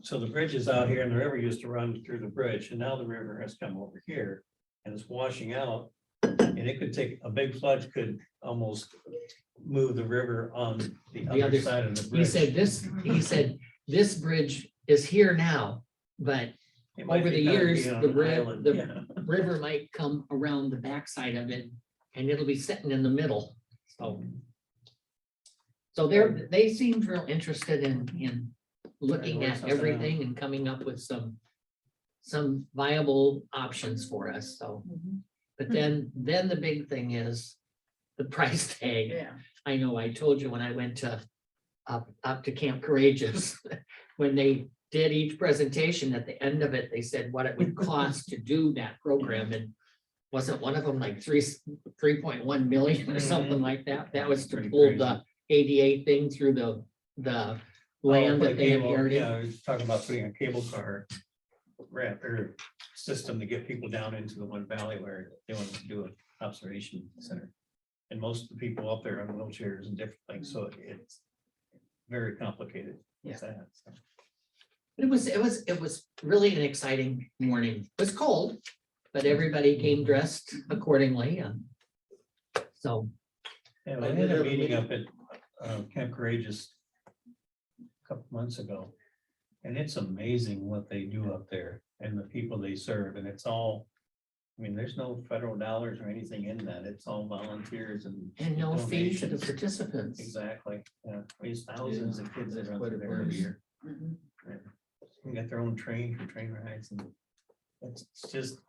so the bridge is out here and the river used to run through the bridge, and now the river has come over here and it's washing out. And it could take, a big flood could almost move the river on the other side of the bridge. He said this bridge is here now, but It might over be the kind of years, being on the an island, yeah. river might come around the backside of it, and it'll be sitting in the middle. So they seemed real interested in looking work at something out. everything and coming up with some viable options for us, so. But then the big thing is the price tag. Yeah. I know I told you when I went up to Camp Courageous, when they did each presentation, at the end of it, they said what it would cost to do that program, and wasn't one of them like 3.1 million or something like that? That was to Pretty pull the crazy. ADA thing through the land Oh, that they cable, inherited. Yeah, I was talking about putting a cable car ramp or system to get people down into the one valley where they want to do an observation center. And most of the people up there on wheelchairs and different things, so it's very complicated. Yeah. Sad, so. It was really an exciting morning. It was cold, but everybody came dressed accordingly, and so. Yeah, we had a meeting up at Camp Courageous a couple months ago. And it's amazing what they do up there and the people they serve, and it's all, I mean, there's no federal dollars or anything in that. It's all volunteers and. And no fee to the donations. participants. Exactly, yeah, there's thousands of kids that run through there every year. Mhm. Yeah. They got their own train for train rides and it's just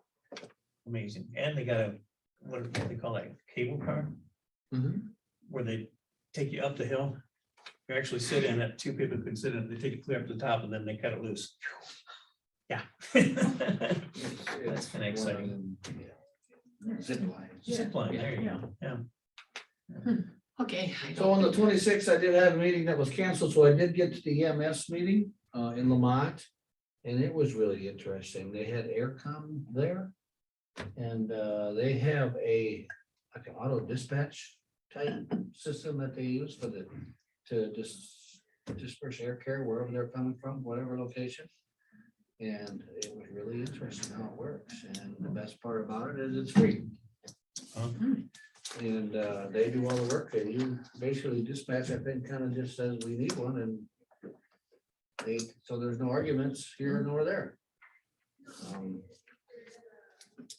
amazing. And they got a, what do they call that, cable car? Mhm. Where they take you up the hill. You actually sit in it, two people could sit in it, they take you clear up to the top and then they cut it loose. Yeah. That's kind of exciting. Zip line. Zip line, there you go, yeah. Okay. So on the 26th, I did have a meeting that was canceled, so I did get to the EMS meeting in Lamont. And it was really interesting. They had aircom there. And they have like an auto dispatch type system that they use for to disperse air care wherever they're coming from, whatever location. And it was really interesting how it works. And the best part about it is it's free. And they do all the work, and you basically dispatch, I think, kind of just says we need one, and so there's no arguments here nor there.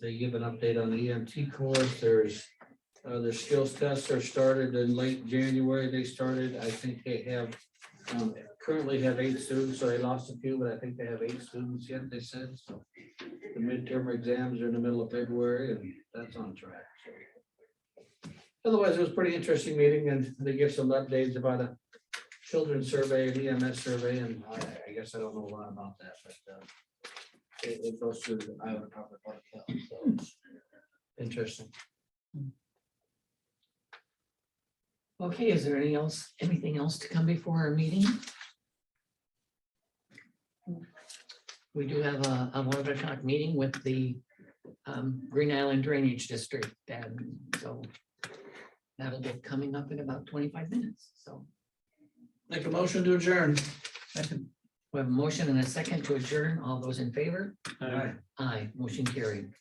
They give an update on the EMT course, their skills tests are started in late January, they started, I think they have, currently have 8 students, so they lost a few, but I think they have 8 students yet, they said, so. The midterm exams are in the middle of February, and that's on track, so. Otherwise, it was a pretty interesting meeting, and they give some updates about a children's survey and EMS survey, and I guess I don't know a lot about that, but it goes through the Iowa Department of Public Health, so it's interesting. Okay, is there anything else to come before our meeting? We do have a 11 o'clock meeting with the Green Island Drainage District, and so that'll be coming up in about 25 minutes, so. Make a motion to adjourn. We have a motion and a second to adjourn. All those in favor? Aye. Aye, motion carried.